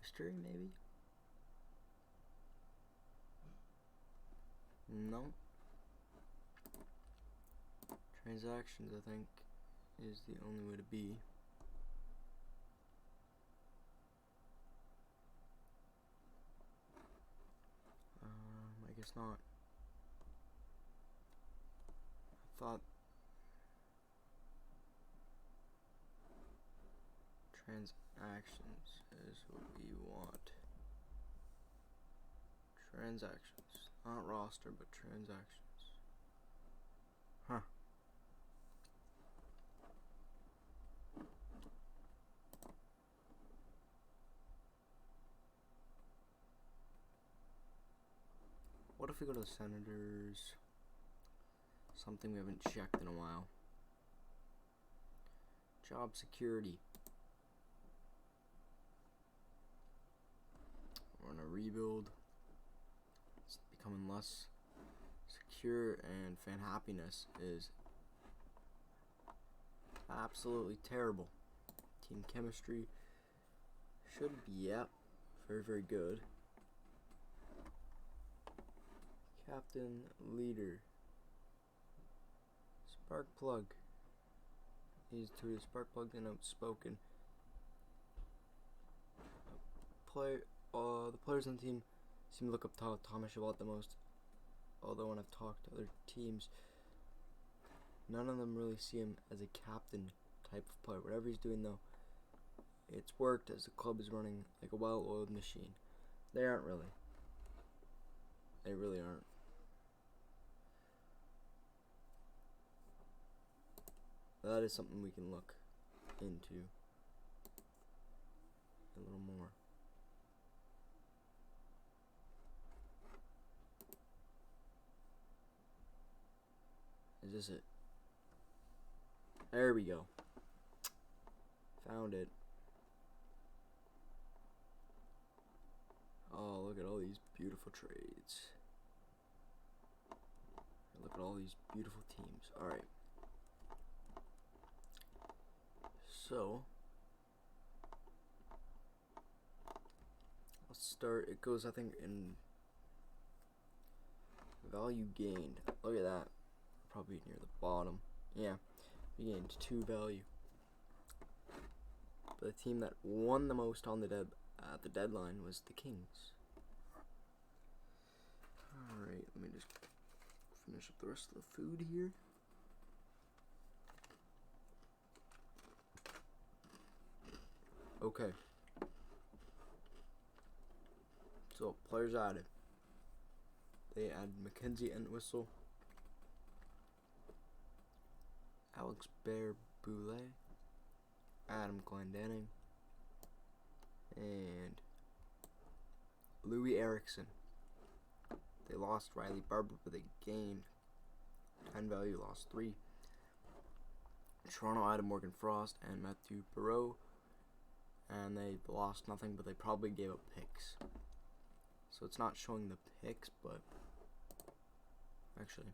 History, maybe? No. Transactions, I think, is the only way to be. I guess not. I thought transactions is what we want. Transactions. Not roster, but transactions. Huh. What if we go to the Senators? Something we haven't checked in a while. Job security. We're on a rebuild. It's becoming less secure, and fan happiness is absolutely terrible. Team chemistry should be, yep, very, very good. Captain, leader, spark plug. These two, spark plug and outspoken. The players on the team seem to look up to Thomas Chabot the most. Although when I've talked to other teams, none of them really see him as a captain type of player. Whatever he's doing though, it's worked as the club is running like a well-oiled machine. They aren't really. They really aren't. That is something we can look into a little more. Is this it? There we go. Found it. Oh, look at all these beautiful trades. Look at all these beautiful teams. Alright. So, I'll start. It goes, I think, in value gained. Look at that. Probably near the bottom. Yeah, we gained 2 value. But the team that won the most on the at the deadline was the Kings. Alright, let me just finish up the rest of the food here. Okay. So, players added. They added Mackenzie Entwistle, Alex Bear-Boulet, Adam Glendenning, and Louis Erickson. They lost Riley Barber, but they gained 10 value, lost 3. Toronto added Morgan Frost and Matthew Perreault, and they lost nothing, but they probably gave up picks. So it's not showing the picks, but actually,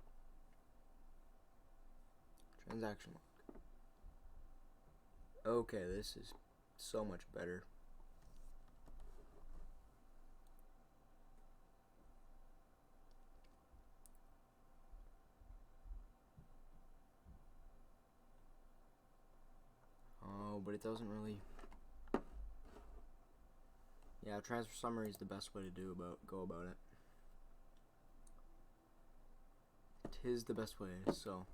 transaction log. Okay, this is so much better. Oh, but it doesn't really. Yeah, transfer summary is the best way to go about it. Tis the best way, so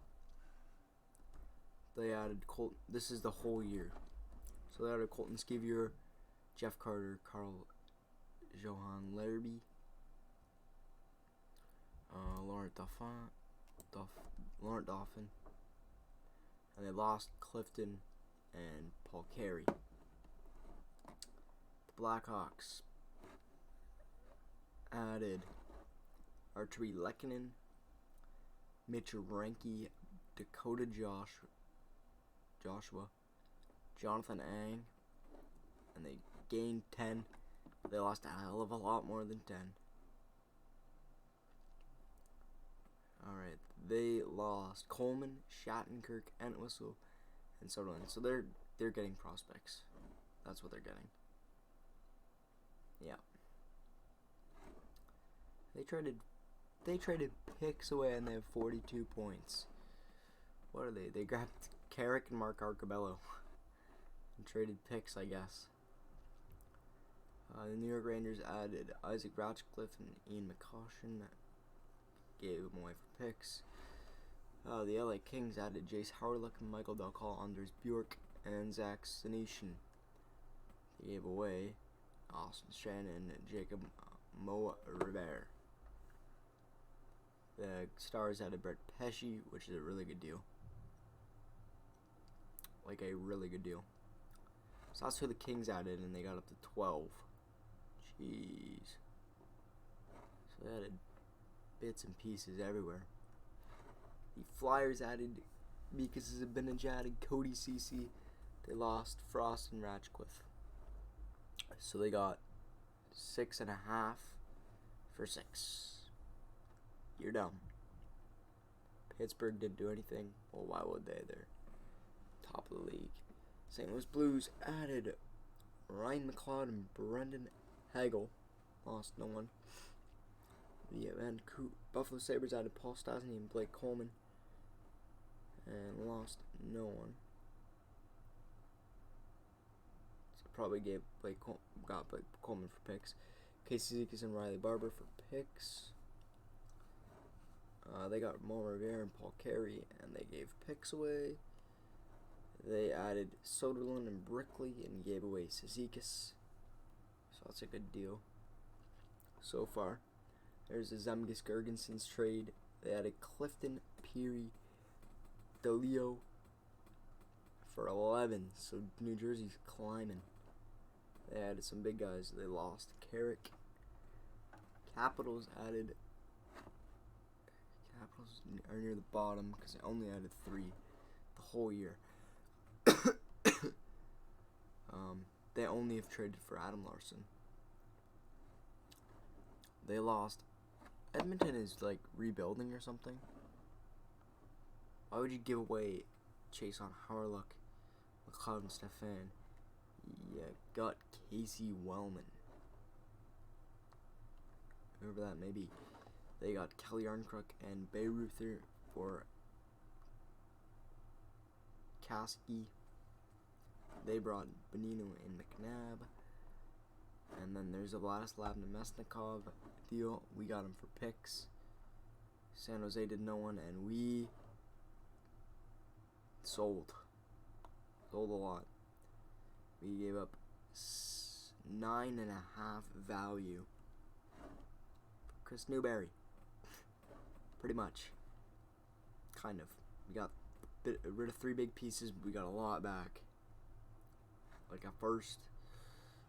they added Colton. This is the whole year. So they added Colton Sceviour, Jeff Carter, Carl Johan Larrabee, Laurent Dauphin, and they lost Clifton and Paul Carey. The Blackhawks added Arturi Lehkonen, Mitch Renke, Dakota Joshua, Jonathan Ang, and they gained 10. They lost a hell of a lot more than 10. Alright, they lost Coleman, Shattenkirk, Entwistle, and Sutherland. So they're getting prospects. That's what they're getting. Yeah. They traded picks away and they have 42 points. What are they? They grabbed Carrick and Mark Arcobello and traded picks, I guess. The New York Rangers added Isaac Ratcliffe and Ian McCoshen. Gave them away for picks. The LA Kings added Jace Howard, Michael Delcall, Anders Bjork, and Zach Senyshyn. They gave away Austin Shannon and Jacob Moa Rivera. The Stars added Brett Pesce, which is a really good deal. Like a really good deal. So that's who the Kings added, and they got up to 12. Jeez. So they added bits and pieces everywhere. The Flyers added Mika Zibanejad and Cody Ceci. They lost Frost and Ratcliffe. So they got 6.5 for 6. You're dumb. Pittsburgh didn't do anything. Well, why would they? They're top of the league. St. Louis Blues added Ryan McLeod and Brendan Hagel. Lost no one. The Buffalo Sabres added Paul Stastny and Blake Coleman. And lost no one. So probably got Blake Coleman for picks. Casey Zikas and Riley Barber for picks. They got Mo Rivera and Paul Carey, and they gave picks away. They added Soderlund and Brickley and gave away Zizekas. So that's a good deal so far. There's the Zemgus Girgensons trade. They added Clifton, Peary, DeLeo for 11. So New Jersey's climbing. They added some big guys. They lost Carrick. Capitals are near the bottom because they only added 3 the whole year. They only have traded for Adam Larson. They lost. Edmonton is like rebuilding or something. Why would you give away Chase on Howard, McLeod, and Stefan? You got Casey Wellman. Whoever that may be. They got Kelly Arnkruk and Bayreuther for Kasky. They brought Bonino and McNabb. And then there's a Vladislav Nemesnikov deal. We got him for picks. San Jose did no one, and we sold a lot. We gave up 9.5 value for Chris Newberry. Pretty much. Kind of. We got rid of 3 big pieces. We got a lot back. Like at first,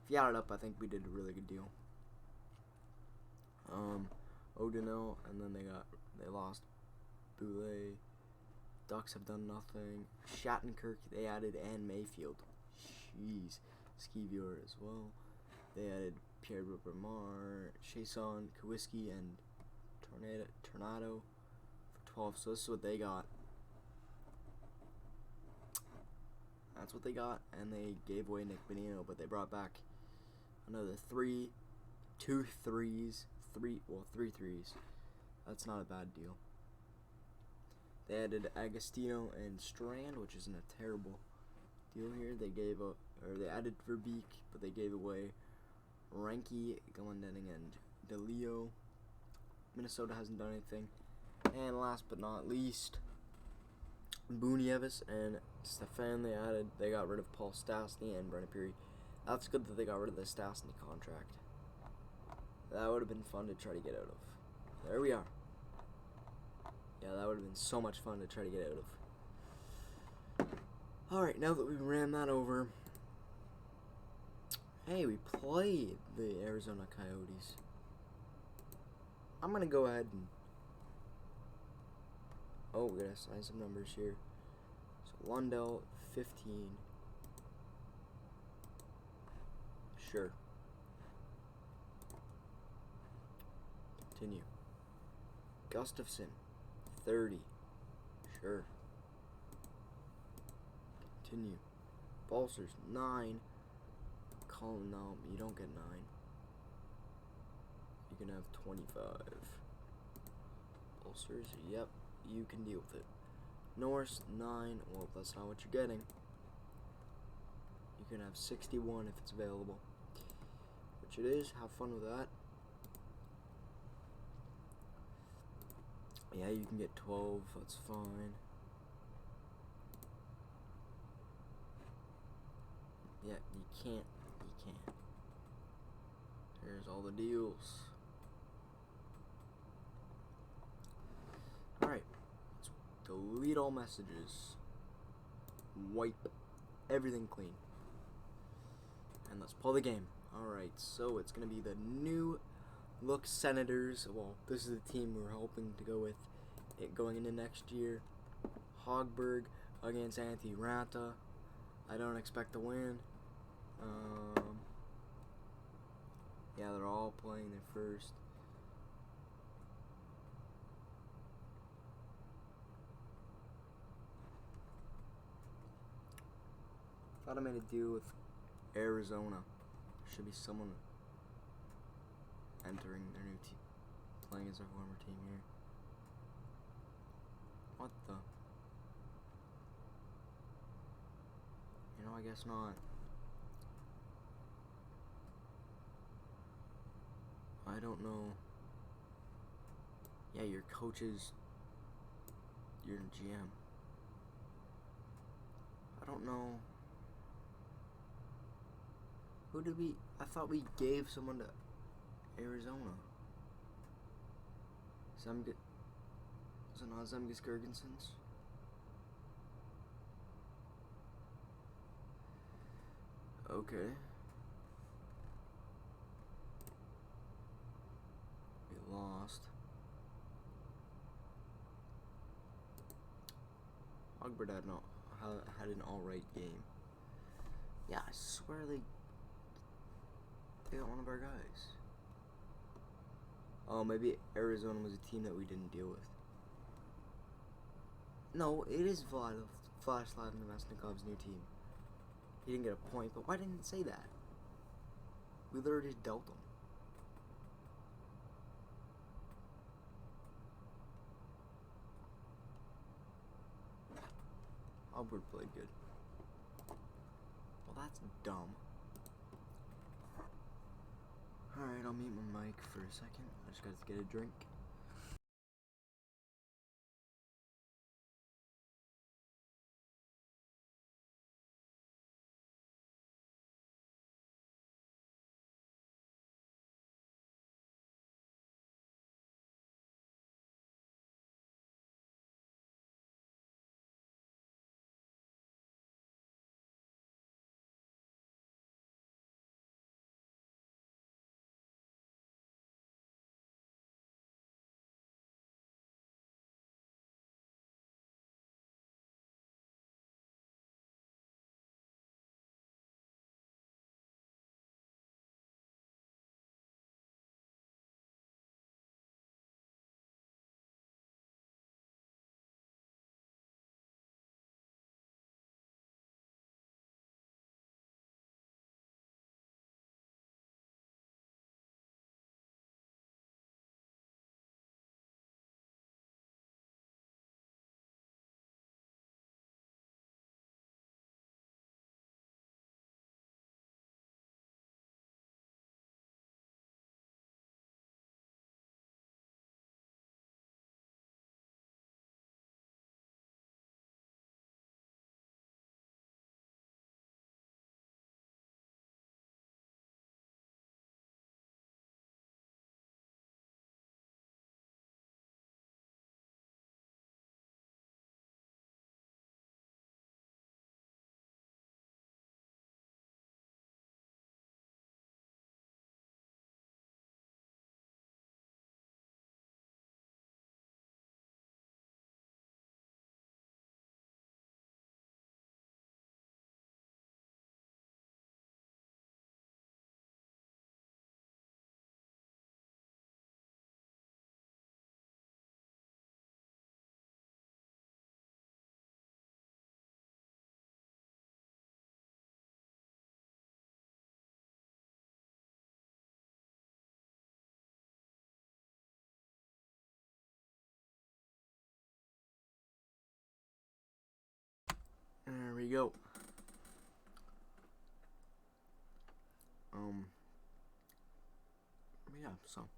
if you add it up, I think we did a really good deal. O'Donnell, and then they lost Boulay. Ducks have done nothing. Shattenkirk, they added Ann Mayfield. Jeez. Sceviour as well. They added Pierre Brumar, Chason, Kowalski, and Tornado for 12. So this is what they got. That's what they got, and they gave away Nick Bonino, but they brought back another 3 threes. That's not a bad deal. They added Agostino and Strand, which isn't a terrible deal here. They added Verbeek, but they gave away Ranky, Glendening, and DeLeo. Minnesota hasn't done anything. And last but not least, Bunievis and Stefan. They got rid of Paul Stastny and Brennan Peary. That's good that they got rid of the Stastny contract. That would have been fun to try to get out of. There we are. Yeah, that would have been so much fun to try to get out of. Alright, now that we ran that over. Hey, we played the Arizona Coyotes. I'm going to go ahead and... Oh, we got to sign some numbers here. So, Lundell, 15. Sure. Continue. Gustafson, 30. Sure. Continue. Balsers, 9. Colin, no, you don't get 9. You can have 25. Balsers, yep, you can deal with it. Norris, 9. Well, that's not what you're getting. You can have 61 if it's available. Which it is. Have fun with that. Yeah, you can get 12. That's fine. Yeah, you can't. Here's all the deals. Alright. Let's delete all messages. Wipe everything clean. And let's play the game. Alright, so it's going to be the new look Senators. Well, this is the team we're hoping to go with it going into next year. Hogberg against Antti Ranta. I don't expect to win. Yeah, they're all playing their first. Thought I made a deal with Arizona. Should be someone entering their new team, playing as their former team here. What the? You know, I guess not. I don't know. Yeah, your coach is your GM. I don't know. Who did we... I thought we gave someone to Arizona. Was it not Zemgus Girgensons? Okay. We lost. Hogberg had an alright game. Yeah, I swear they got one of our guys. Oh, maybe Arizona was a team that we didn't deal with. No, it is Vladislav Nemesnikov's new team. He didn't get a point, but why didn't it say that? We literally just dealt him. Hogberg played good. Well, that's dumb. Alright, I'll mute my mic for a second. I just gotta get a drink. we go. Yeah, so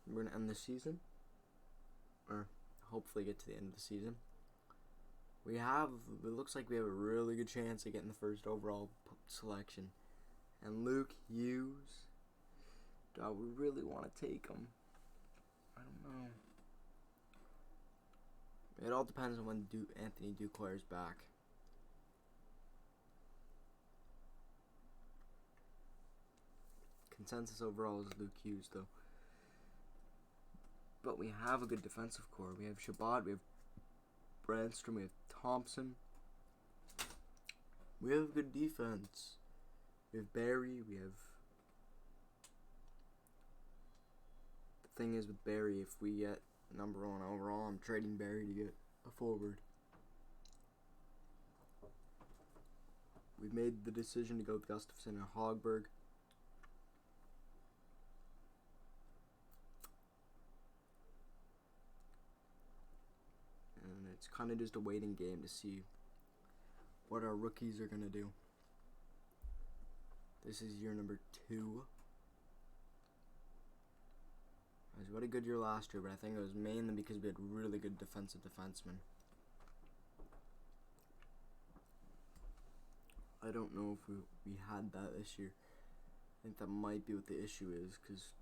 we're gonna end the season, or hopefully get to the end of the season. It looks like we have a really good chance of getting the first overall selection. And Luke Hughes, do we really want to take him? I don't know. It all depends on when Anthony Duclair is back. Consensus overall is Luke Hughes, though. But we have a good defensive core. We have Shabbat, we have Brandstrom, we have Thompson. We have good defense. We have Barry, we have... The thing is with Barry, if we get number 1 overall, I'm trading Barry to get a forward. We've made the decision to go with Gustafsson and Hogberg. And it's kind of just a waiting game to see what our rookies are going to do. This is year number 2. We had a good year last year, but I think it was mainly because we had really good defensive defensemen. I don't know if we had that this year. I think that might be what the issue is, because,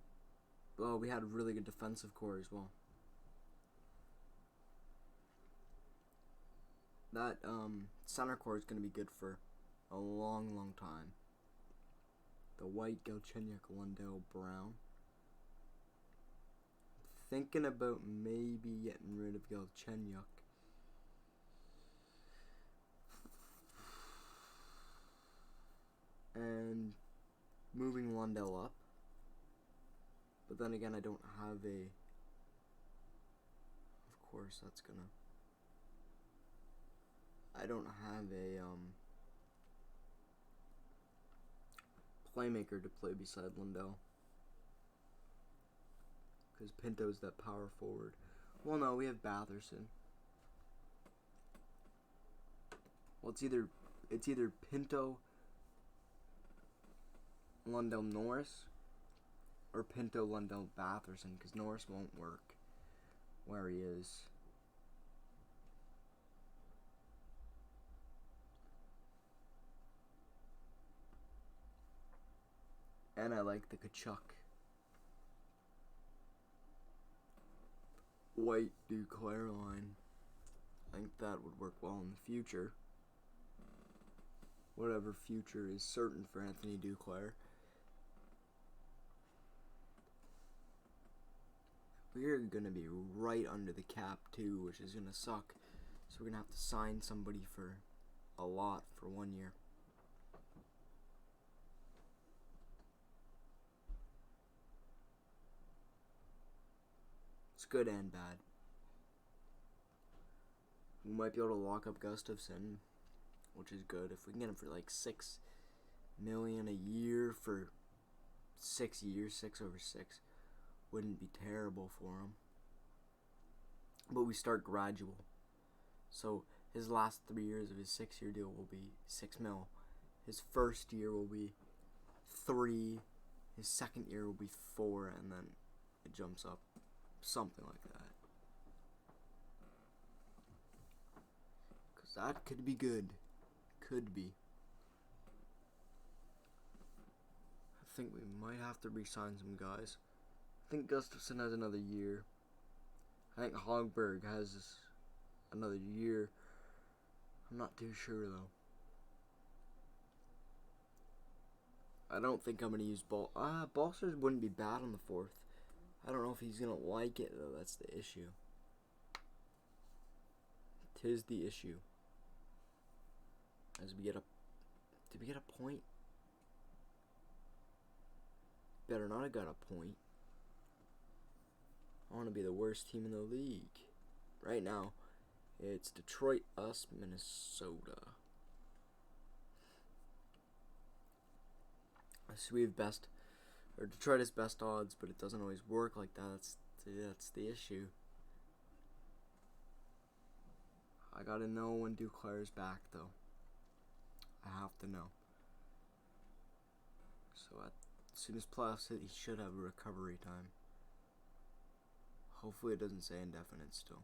well, we had a really good defensive core as well. That center core is going to be good for a long, long time. The White, Galchenyuk, Lundell, Brown. Thinking about maybe getting rid of Galchenyuk. And moving Lundell up. But then again, I don't have a... Of course, that's gonna... I don't have a playmaker to play beside Lundell. Because Pinto's that power forward. Well, no, we have Batherson. Well, it's either Pinto, Lundell, Norris, or Pinto, Lundell, Batherson, because Norris won't work where he is. And I like the Kachuk. White Duclair line. I think that would work well in the future. Whatever future is certain for Anthony Duclair. We're gonna be right under the cap too, which is gonna suck. So we're gonna have to sign somebody for a lot for 1 year. It's good and bad. We might be able to lock up Gustafsson, which is good. If we can get him for like $6 million a year for 6 years, 6 over 6, wouldn't be terrible for him. But we start gradual. So his last 3 years of his 6-year deal will be $6 million. His first year will be 3. His second year will be 4, and then it jumps up. Something like that. Because that could be good. Could be. I think we might have to re-sign some guys. I think Gustafsson has another year. I think Hogberg has another year. I'm not too sure though. I don't think I'm going to use Balsers wouldn't be bad on the 4th. I don't know if he's going to like it, though. That's the issue. 'Tis the issue. As we get a... Did we get a point? Better not have got a point. I want to be the worst team in the league. Right now, it's Detroit, us, Minnesota. So we have best... Or Detroit has best odds, but it doesn't always work like that. That's the issue. I gotta know when Duclair's back, though. I have to know. So as soon as playoffs hit, he should have a recovery time. Hopefully it doesn't say indefinite still.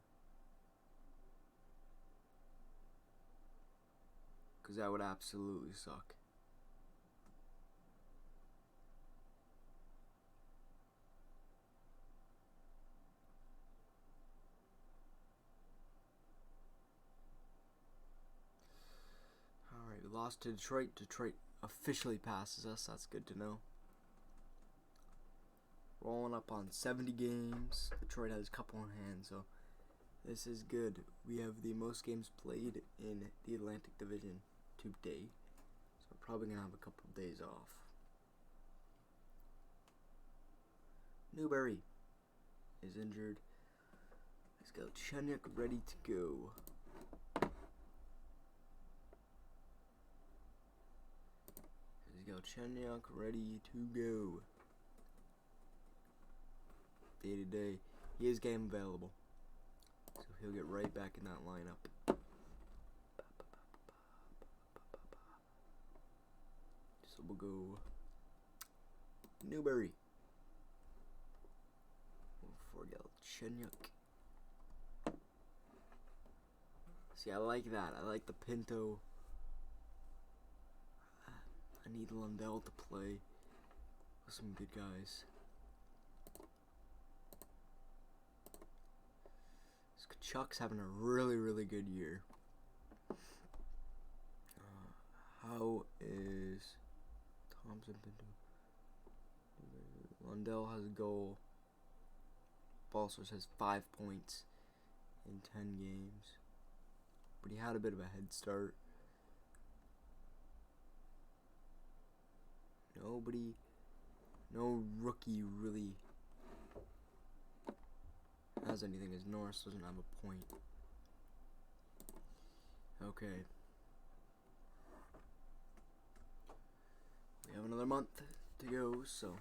Because that would absolutely suck. Alright, we lost to Detroit. Detroit officially passes us. That's good to know. Rolling up on 70 games. Detroit has a couple in hand, so this is good. We have the most games played in the Atlantic Division today. So we're probably going to have a couple of days off. Newberry is injured. Let's go. Chenyuk ready to go. Let's go. Chenyuk ready to go. Day to day. He is game available. So he'll get right back in that lineup. So we'll go Newberry. We'll forget Chenyuk. See, I like that. I like the Pinto. I need Lundell to play with some good guys. Chuck's having a really, really good year. How is Thompson been doing? Lundell has a goal. Balsers has 5 points in 10 games. But he had a bit of a head start. No rookie really has anything, as Norris doesn't have a point. Okay. We have another month to go, so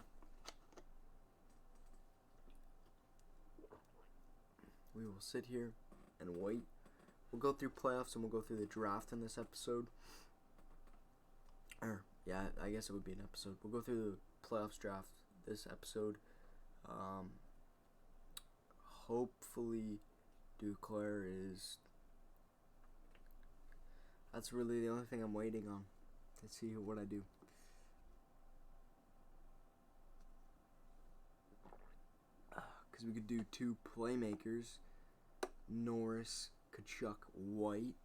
we will sit here and wait. We'll go through playoffs and we'll go through the draft in this episode. Yeah, I guess it would be an episode. We'll go through the playoffs draft this episode. Hopefully Duclair is... That's really the only thing I'm waiting on to see what I do. Because we could do 2 playmakers. Norris, Kachuk, White.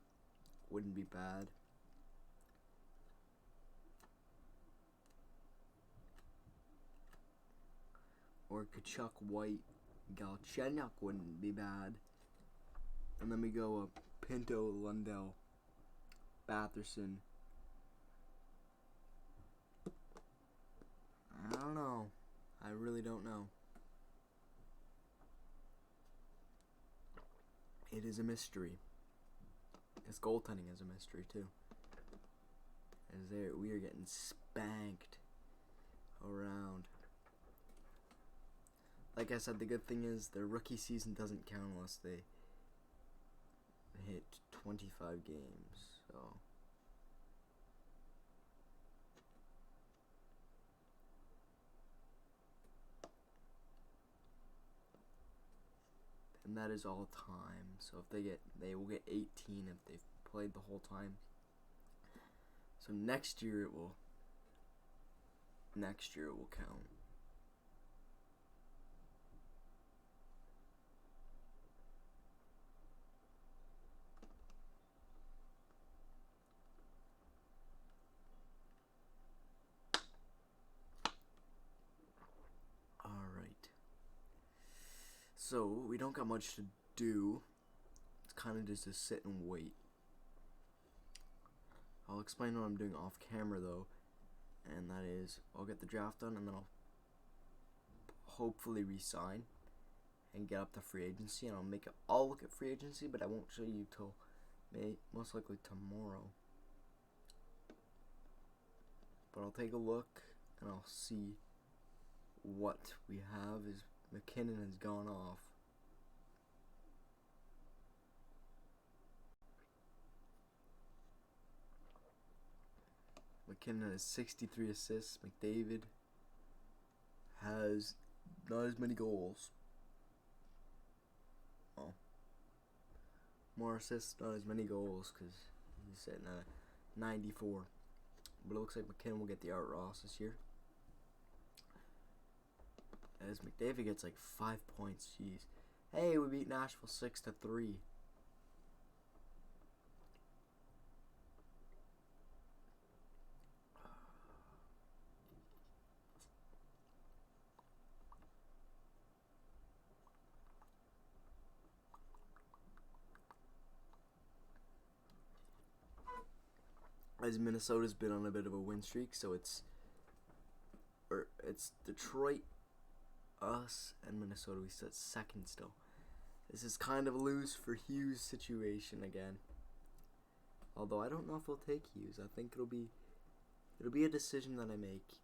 Wouldn't be bad. Or Kachuk, White, Galchenyuk wouldn't be bad. And then we go Pinto, Lundell, Batherson. I don't know. I really don't know. It is a mystery. His goaltending is a mystery too. As we are getting spanked around. Like I said, the good thing is their rookie season doesn't count unless they hit 25 games. So and that is all time. So if they will get 18 if they've played the whole time. So next year it will count. So, we don't got much to do. It's kind of just to sit and wait. I'll explain what I'm doing off camera though. And that is, I'll get the draft done and then I'll hopefully resign and get up to free agency. And I'll look at free agency, but I won't show you till most likely tomorrow. But I'll take a look and I'll see what we have. Is McKinnon has gone off. McKinnon has 63 assists. McDavid has not as many goals. Well, more assists, not as many goals, because he's sitting at 94. But it looks like McKinnon will get the Art Ross this year. As McDavid gets like 5 points. Jeez. Hey, we beat Nashville 6-3. As Minnesota's been on a bit of a win streak, so it's Detroit, us, and Minnesota. We sit second still. This is kind of a lose for Hughes situation again. Although I don't know if we'll take Hughes. I think it'll be a decision that I make.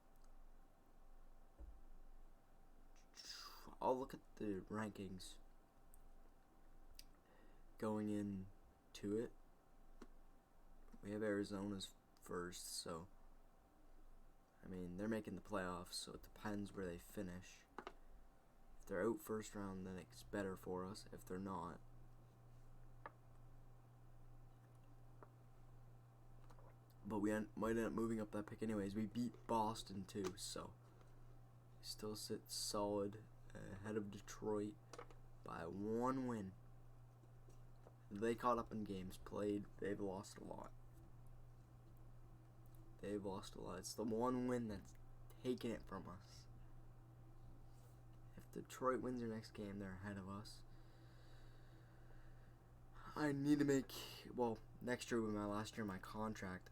I'll look at the rankings going into it. We have Arizona's first, so I mean, they're making the playoffs, so it depends where they finish. If they're out first round, then it's better for us. If they're not, but we might end up moving up that pick anyways. We beat Boston too, so we still sit solid ahead of Detroit by 1 win. They caught up in games played. They've lost a lot. It's the 1 win that's taking it from us. If Detroit wins their next game, they're ahead of us. I need to make, well, next year will be my last year of my contract.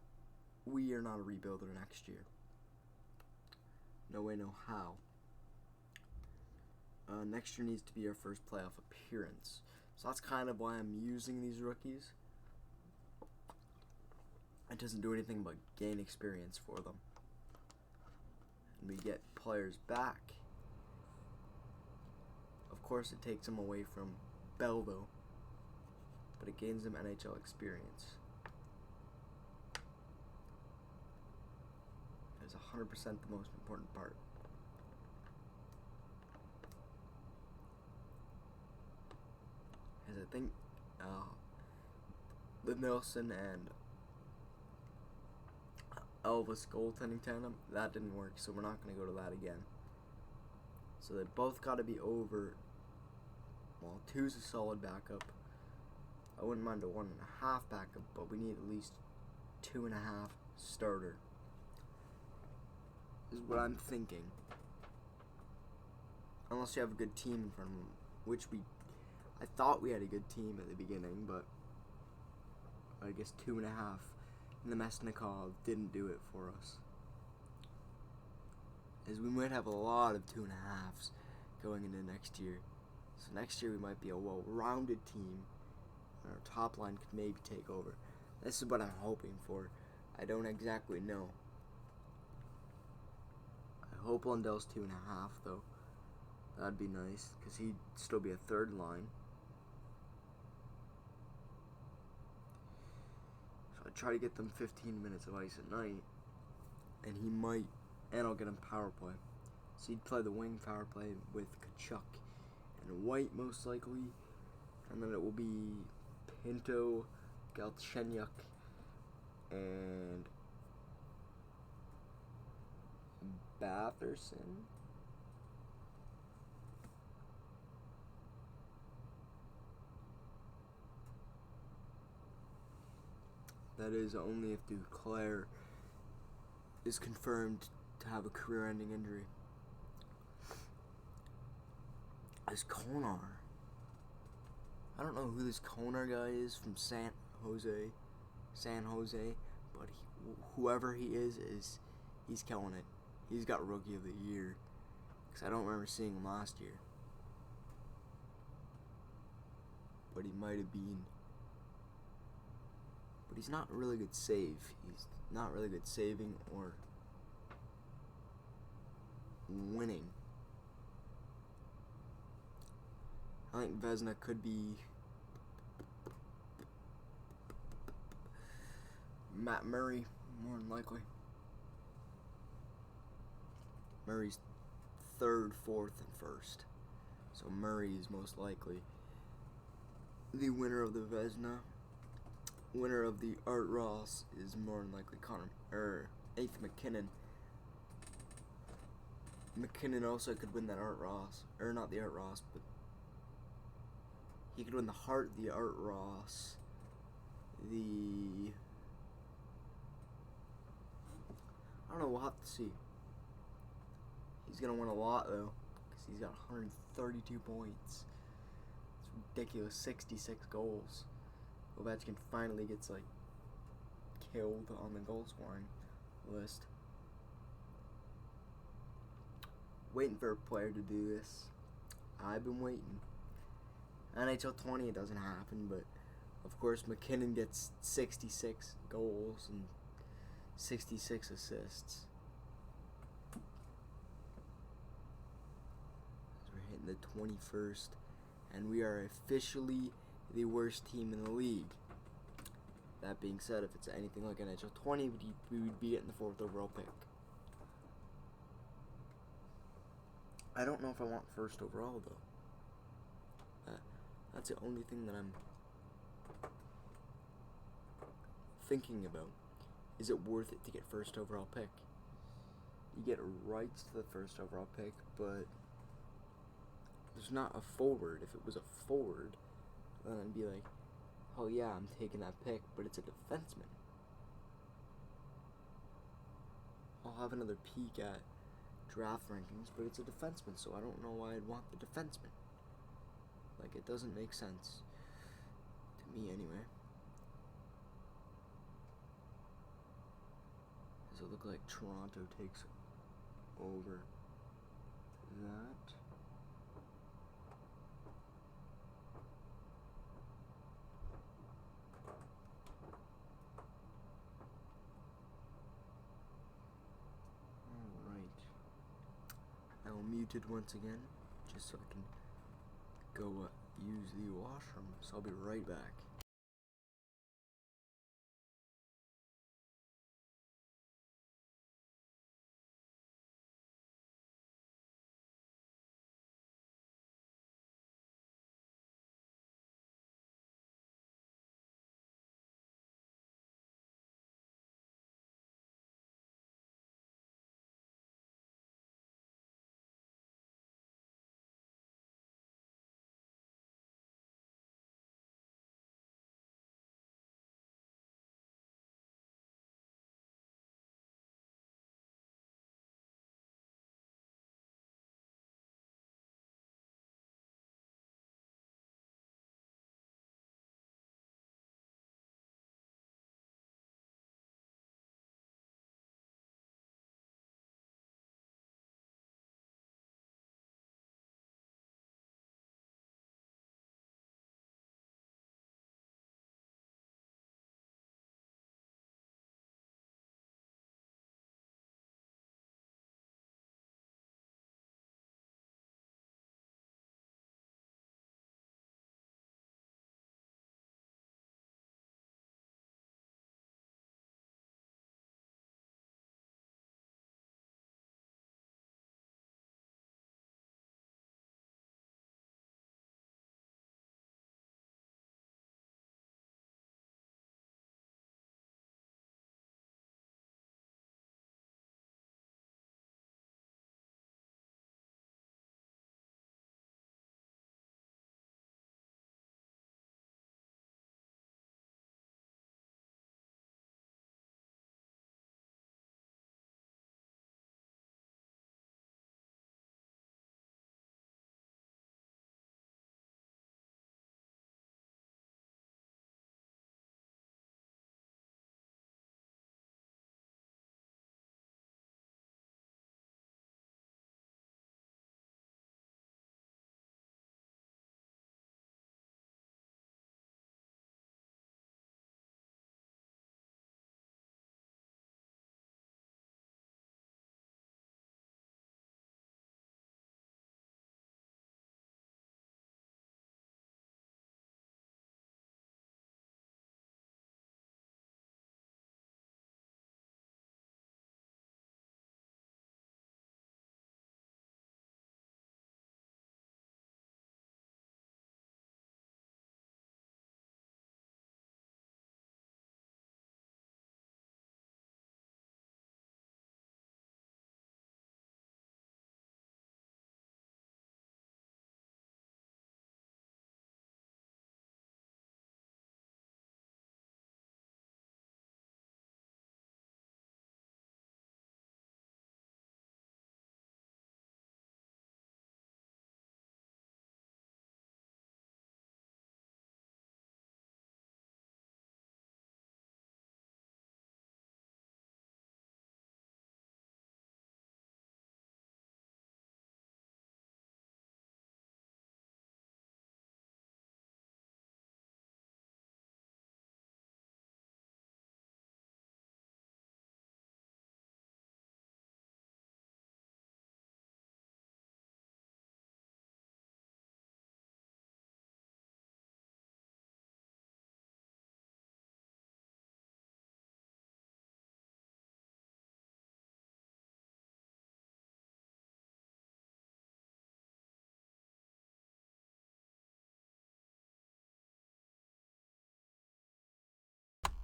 We are not a rebuilder next year. No way, no how. Next year needs to be our first playoff appearance. So that's kind of why I'm using these rookies. It doesn't do anything but gain experience for them. And we get players back. Of course, it takes them away from Belleville, but it gains them NHL experience. That is 100% the most important part. As I think the Nelson and Elvis goaltending tandem, that didn't work, so we're not going to go to that again. So they both got to be over. Well, 2's a solid backup. I wouldn't mind a 1.5 backup, but we need at least 2.5 starter. Is what I'm thinking. Unless you have a good team in front of them, which I thought we had a good team at the beginning, but I guess 2.5. And the Mesnikov didn't do it for us. As we might have a lot of 2.5s going into next year. So next year we might be a well-rounded team. And our top line could maybe take over. This is what I'm hoping for. I don't exactly know. I hope Lundell's 2.5 though. That'd be nice, because he'd still be a third line. So I try to get them 15 minutes of ice at night, and he might, and I'll get him power play. So he'd play the wing power play with Kachuk and White most likely, and then it will be Pinto, Galchenyuk, and Batherson. That is only if Duclair is confirmed to have a career-ending injury. This Konar. I don't know who this Konar guy is from San Jose, but whoever he is he's killing it. He's got Rookie of the Year, because I don't remember seeing him last year. But he might have been. But he's not a really good save. He's not really good saving or winning. I think Vezina could be Matt Murray, more than likely. Murray's third, fourth, and first. So Murray is most likely the winner of the Vezina. Winner of the Art Ross is more than likely Nathan McKinnon. McKinnon also could win that Art Ross, or not the Art Ross, but he could win the Art Ross, I don't know, we'll have to see. He's gonna win a lot though, because he's got 132 points. It's ridiculous, 66 goals. Ovechkin finally gets killed on the goal scoring list. Waiting for a player to do this. I've been waiting. NHL 20 it doesn't happen, but of course McKinnon gets 66 goals and 66 assists. So we're hitting the 21st, and we are officially the worst team in the league. That being said, if it's anything like NHL 20, we would be getting the 4th overall pick. I don't know if I want 1st overall though. That's the only thing that I'm thinking about. Is it worth it to get 1st overall pick? You get rights to the 1st overall pick, but there's not a forward. If it was a forward, then I'd be like, oh yeah, I'm taking that pick, but it's a defenseman. I'll have another peek at draft rankings, but it's a defenseman, so I don't know why I'd want the defenseman. It doesn't make sense. To me, anyway. Does it look like Toronto takes over that? Alright. I'm muted once again, just so I can go use the washroom, so I'll be right back.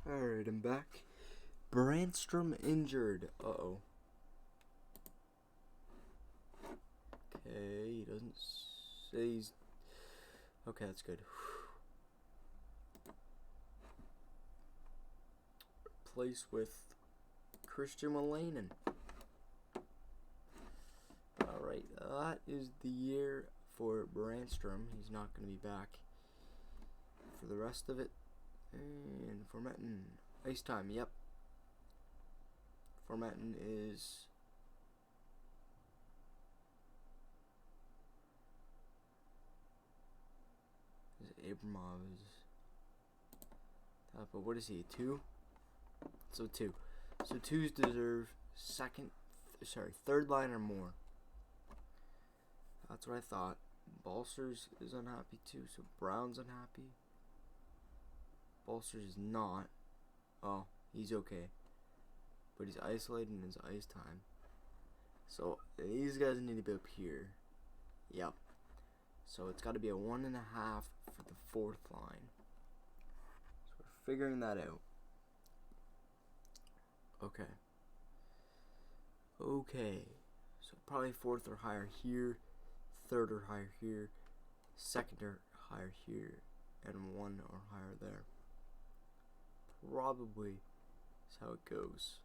Alright, I'm back. Brandstrom injured. Uh-oh. Okay, he doesn't say he's... Okay, that's good. Replace with Christian Malainen. Alright, that is the year for Brandstrom. He's not going to be back for the rest of it. And Formatton, ice time, yep. Formatton is Abramov is but what is he, 2? So 2. So 2s deserve third line or more. That's what I thought. Balsers is unhappy too, so Brown's unhappy. Balsers is not. Oh, he's okay. But he's isolated in his ice time. So these guys need to be up here. Yep. So it's got to be a 1.5 for the fourth line. So we're figuring that out. Okay. Okay. So probably fourth or higher here. Third or higher here. Second or higher here. And 1 or higher there. Probably is how it goes.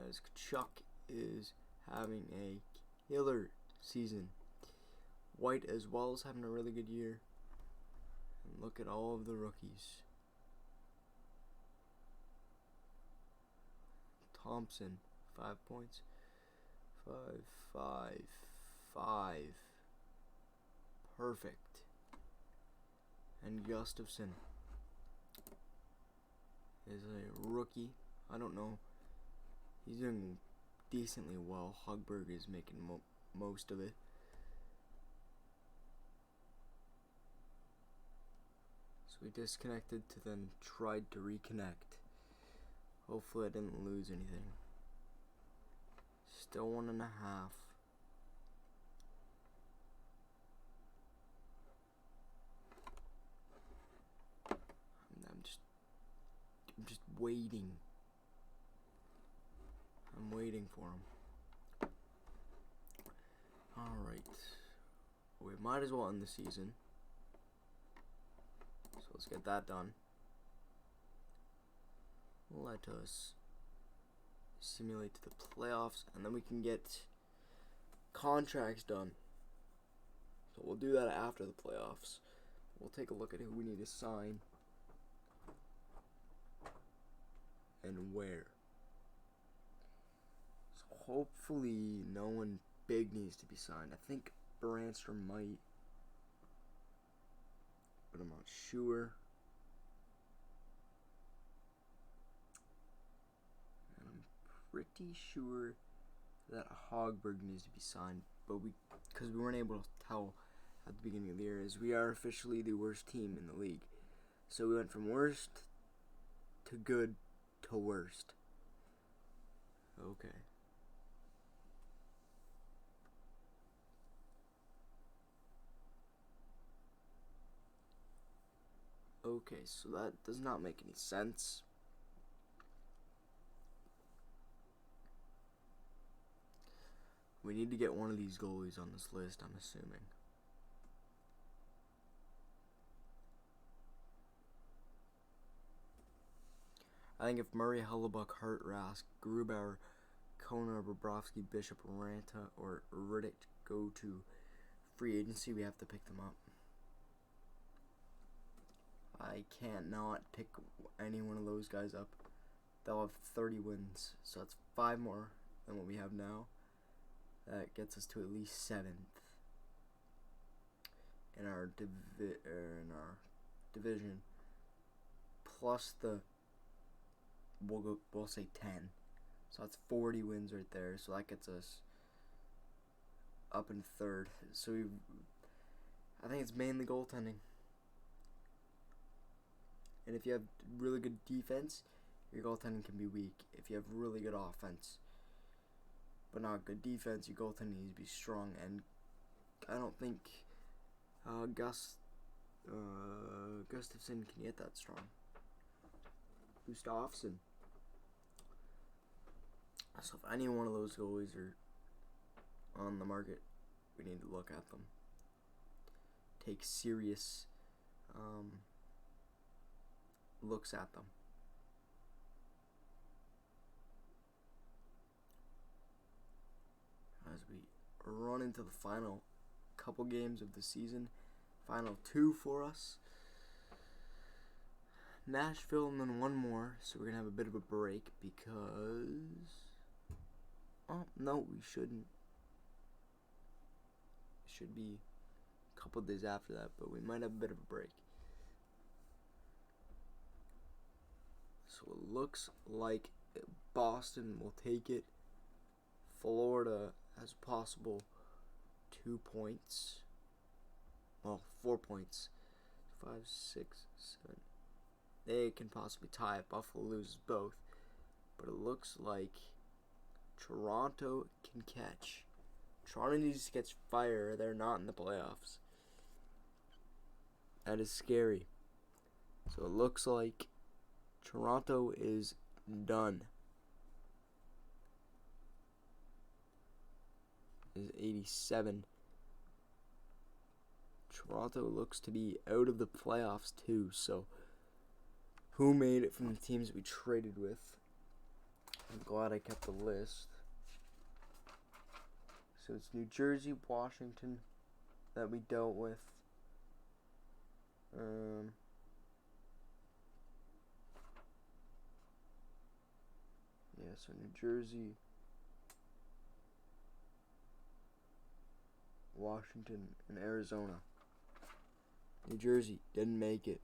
As Kachuk is having a killer season. White as well is having a really good year. And look at all of the rookies. Thompson, 5 points. 5, 5, 5. Perfect. And Gustafson is a rookie. I don't know. He's doing decently well. Hogberg is making most of it. So we disconnected to then tried to reconnect. Hopefully I didn't lose anything. Still 1.5. I'm just waiting. I'm waiting for him. Alright. We might as well end the season. So let's get that done. Let us simulate to the playoffs, and then we can get contracts done. So we'll do that after the playoffs. We'll take a look at who we need to sign and where. So hopefully no one big needs to be signed. I think Brandstrom might, but I'm not sure. And I'm pretty sure that Hogberg needs to be signed, but because we weren't able to tell at the beginning of the year, is we are officially the worst team in the league. So we went from worst to good to worst. Okay. Okay, so that does not make any sense. We need to get one of these goalies on this list, I'm assuming. I think if Murray, Hellebuck, Hart, Rask, Grubauer, Kona, Bobrovsky, Bishop, Ranta, or Riddick go to free agency, we have to pick them up. I can't not pick any one of those guys up. They'll have 30 wins, so that's 5 more than what we have now. That gets us to at least 7th in our division. Plus we'll say 10. So that's 40 wins right there. So that gets us up in 3rd. So I think it's mainly goaltending. And if you have really good defense, your goaltending can be weak. If you have really good offense, but not good defense, your goaltending needs to be strong. And I don't think Gus Gustafsson can get that strong. Gustafsson. So if any one of those goalies are on the market, we need to look at them. Take serious looks at them. As we run into the final couple games of the season, final 2 for us. Nashville and then one more, so we're gonna have a bit of a break because no, we shouldn't. It should be a couple days after that, but we might have a bit of a break. So it looks like Boston will take it. Florida has possible 2 points. Well, 4 points. 5, 6, 7. They can possibly tie it. Buffalo loses both. But it looks like Toronto can catch. Toronto needs to catch fire. They're not in the playoffs. That is scary. So it looks like Toronto is done. Is 87. Toronto looks to be out of the playoffs too. So who made it from the teams we traded with? I'm glad I kept the list. So it's New Jersey, Washington that we dealt with. Yeah, so New Jersey, Washington, and Arizona. New Jersey didn't make it.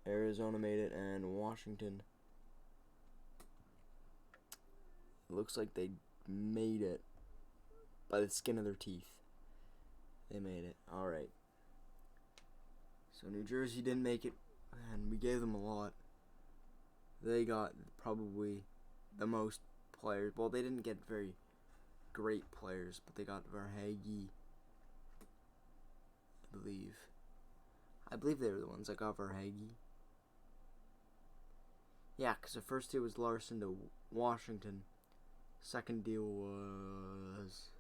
Arizona made it, and Washington, it looks like they made it by the skin of their teeth. They made it. Alright. So New Jersey didn't make it, and we gave them a lot. They got probably the most players. Well, they didn't get very great players, but they got Verhaeghe, I believe. I believe they were the ones that got Verhaeghe. Yeah, because the first deal was Larson to Washington. Second deal was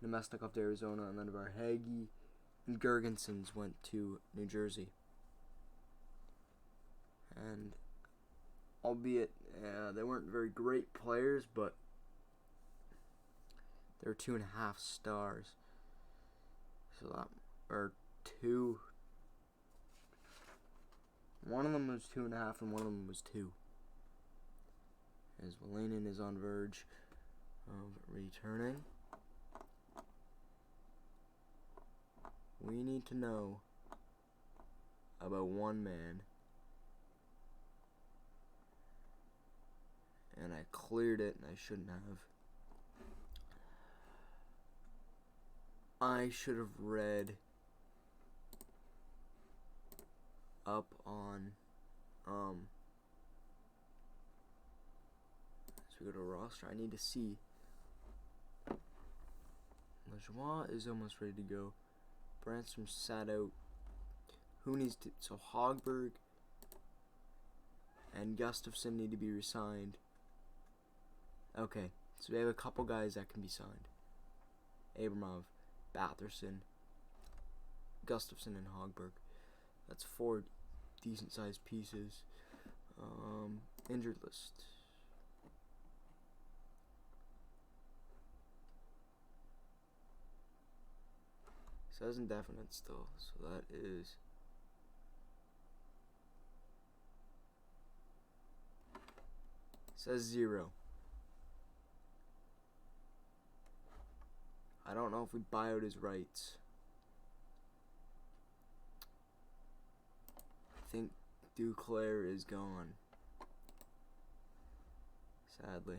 Nemesnikov to Arizona, and then Verhaeghe and Gergensons went to New Jersey. And albeit they weren't very great players, but they were 2.5 stars. So that, or two. One of them was 2.5, and one of them was 2. As Walanen is on verge of returning. We need to know about one man. And I cleared it, and I shouldn't have. I should have read up on so we go to roster. I need to see. Lajoie is almost ready to go. Branstrom sat out. Who needs to? So Hogberg and Gustafsson need to be resigned. Okay, so we have a couple guys that can be signed. Abramov, Batherson, Gustafsson, and Hogberg. That's 4 decent-sized pieces. Injured list. Says indefinite still, so that is says 0. I don't know if we buy out his rights. I think Duclair is gone. Sadly.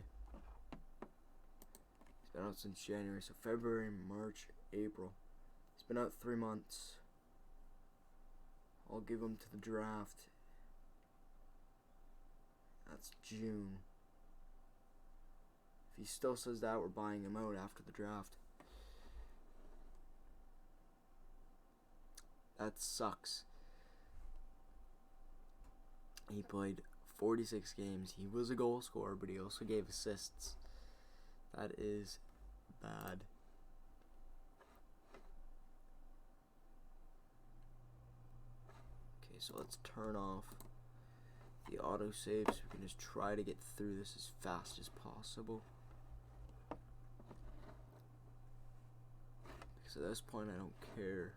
He's been out since January, so February, March, April. He's been out 3 months. I'll give him to the draft. That's June. If he still says that, we're buying him out after the draft. That sucks. He played 46 games. He was a goal scorer, but he also gave assists. That is bad. Okay, so let's turn off the autosave so we can just try to get through this as fast as possible. Because at this point I don't care.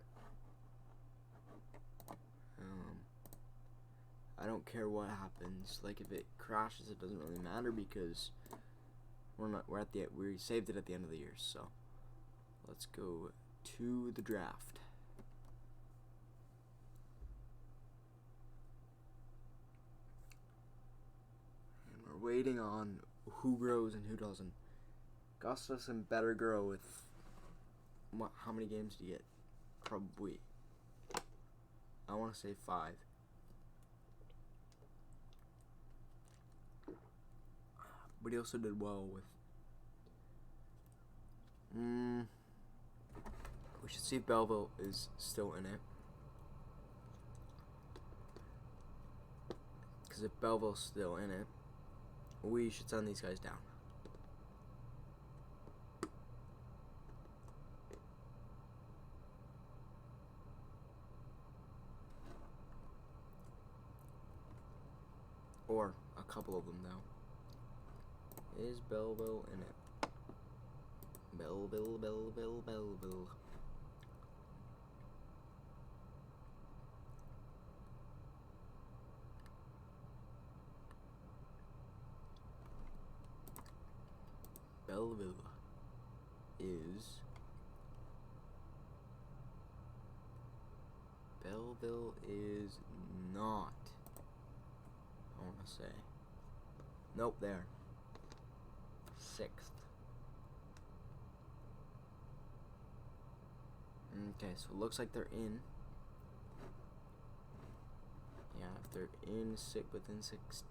I don't care what happens. Like, if it crashes, it doesn't really matter because we saved it at the end of the year. So let's go to the draft. And we're waiting on who grows and who doesn't. Gustafsson better grow with how many games do you get? Probably, I want to say 5. But he also did well with. We should see if Belleville is still in it. Because if Belleville's still in it, we should send these guys down. Or a couple of them now. Is Belleville in it? Belleville. Belleville is. Belleville is not. I want to say. Nope, there. 6th. Okay, so it looks like they're in. Yeah, if they're in within 16.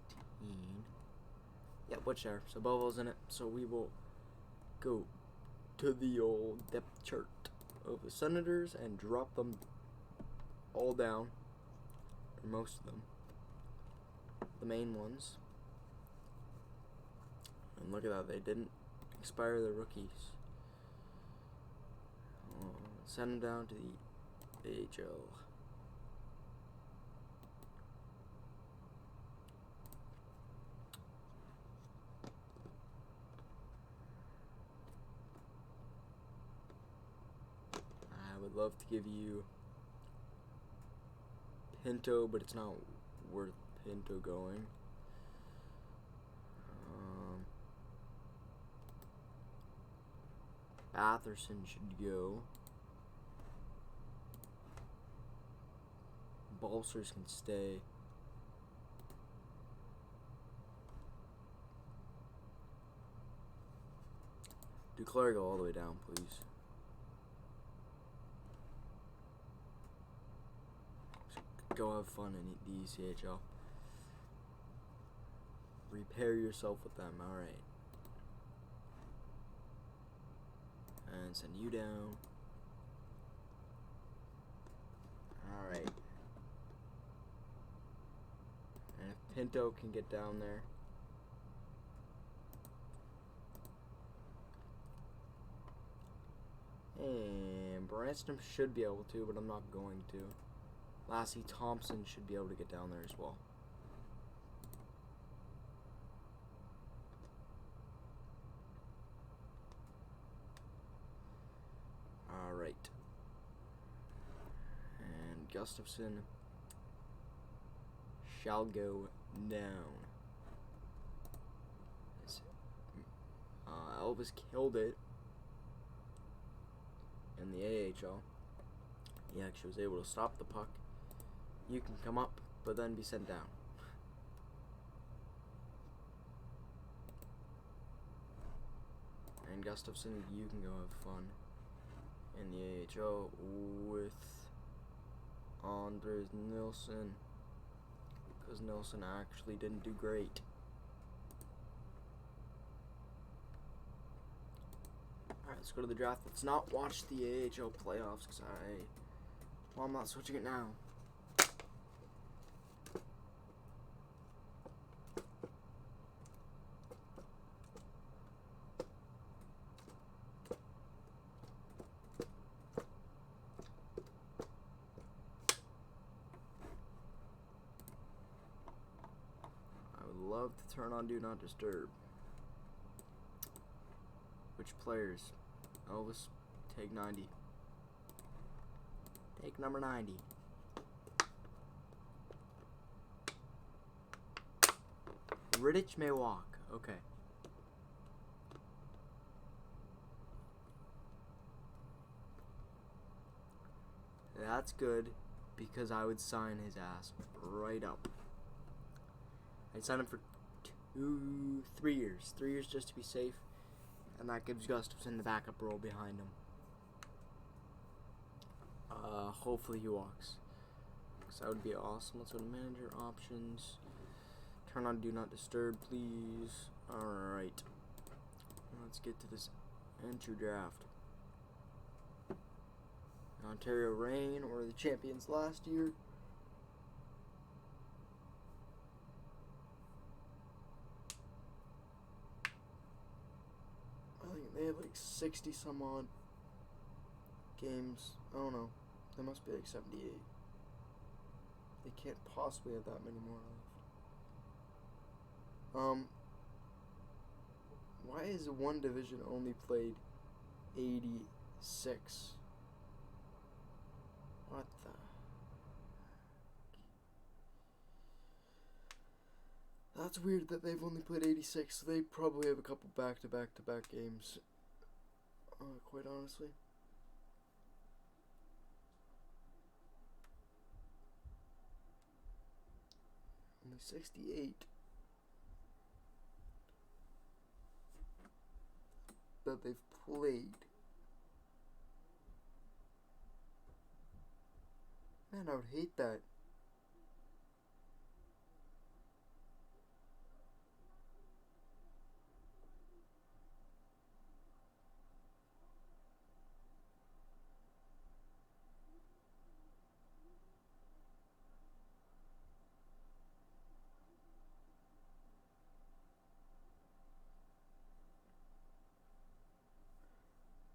Yeah, whichever. So Belleville's in it. So we will go to the old depth chart of the Senators and drop them all down. Or most of them. The main ones. And look at that, they didn't expire their rookies. Send them down to the AHL. I would love to give you Pinto, but it's not worth Pinto going. Batherson should go. Balsers can stay. Duclair go all the way down, please. Go have fun in the ECHL. Repair yourself with them, alright. And send you down. Alright. And if Pinto can get down there. And Branston should be able to, but I'm not going to. Lassie Thompson should be able to get down there as well. Alright. And Gustafsson shall go down. Elvis killed it in the AHL. He actually was able to stop the puck. You can come up, but then be sent down. And Gustafsson, you can go have fun in the AHL with Anders Nilsson, because Nilsson actually didn't do great. Alright, let's go to the draft. Let's not watch the AHL playoffs because I Well, I'm not switching it now. I would love to turn on Do Not Disturb. Which players? Elvis, take 90. Take number 90. Riddich may walk. Okay. That's good, because I would sign his ass right up. I'd sign him for 3 years. 3 years just to be safe, and that gives Gustafsson the backup role behind him. Hopefully he walks, because that would be awesome. Let's go to manager options. Turn on Do Not Disturb, please. Alright. Let's get to this entry draft. Ontario Reign were the champions last year. I think they have like 60 some odd games. I don't know. They must be like 78. They can't possibly have that many more left. Why is one division only played 86? What the? That's weird that they've only played 86. They probably have a couple back-to-back games. Quite honestly. Only 68. That they've played. Man, I would hate that.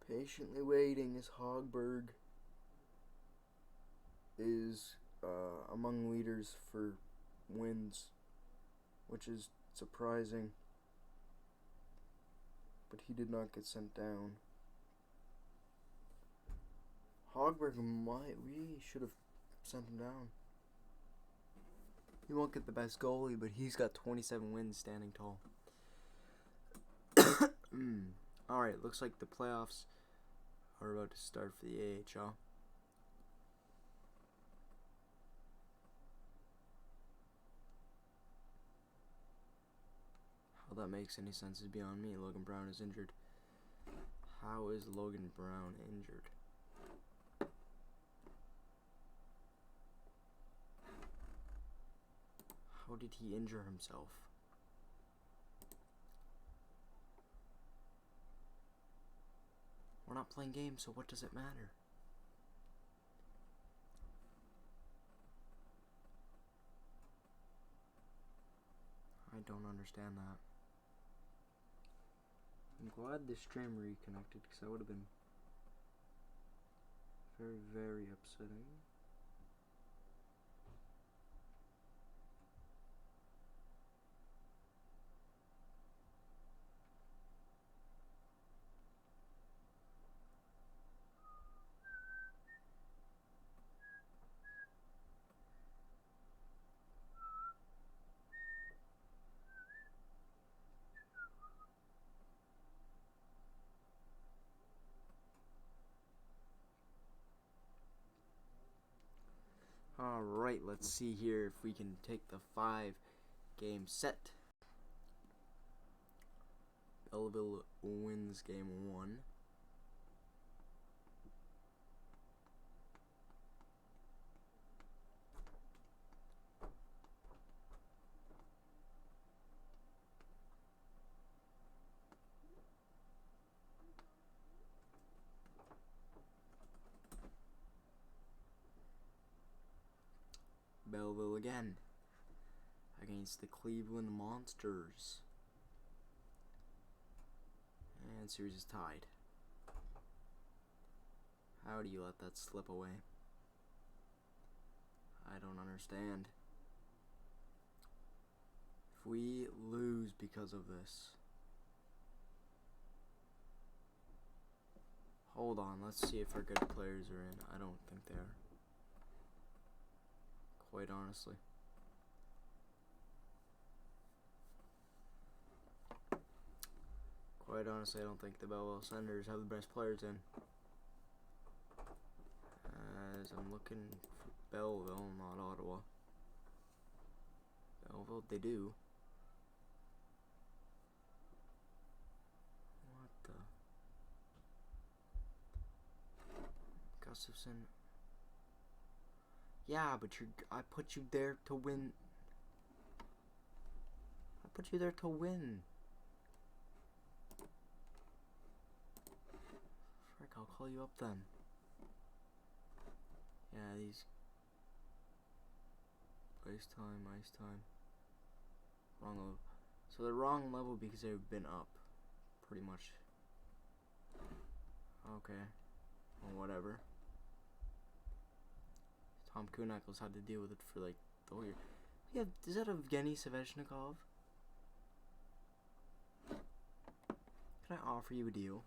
Patiently waiting as Hogberg is among leaders for wins, which is surprising, but he did not get sent down. Hogberg we should have sent him down. He won't get the best goalie, but he's got 27 wins standing tall. Alright, looks like the playoffs are about to start for the AHL. How that makes any sense is beyond me. Logan Brown is injured. How is Logan Brown injured? How did he injure himself? We're not playing games, so what does it matter? I don't understand that. I'm glad this stream reconnected, because that would have been very, very upsetting. Alright, let's see here if we can take the 5-game set. Belleville wins game 1. Belleville again against the Cleveland Monsters. And series is tied. How do you let that slip away? I don't understand. If we lose because of this. Hold on, let's see if our good players are in. I don't think they are. Quite honestly. Quite honestly, I don't think the Belleville Senators have the best players in. As I'm looking for Belleville, not Ottawa. Belleville, they do. What the? Gustafson. Yeah, but I put you there to win. I put you there to win. Frick, I'll call you up then. Yeah, these ice time. Wrong level. So they're wrong level because they've been up, pretty much. Okay, well, whatever. Tom Kunackles had to deal with it for like the whole year. Yeah, is that Evgeny Svechnikov? Can I offer you a deal?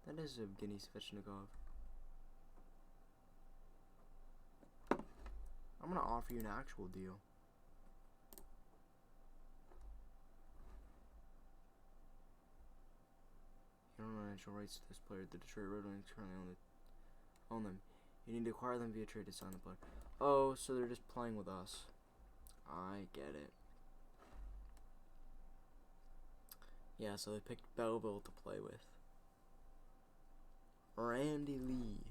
That is Evgeny Svechnikov. I'm gonna offer you an actual deal. You don't own actual rights to this player. The Detroit Red Wings currently own them. You need to acquire them via trade to sign the player. Oh, so they're just playing with us. I get it. Yeah, so they picked Belleville to play with. Randy Lee.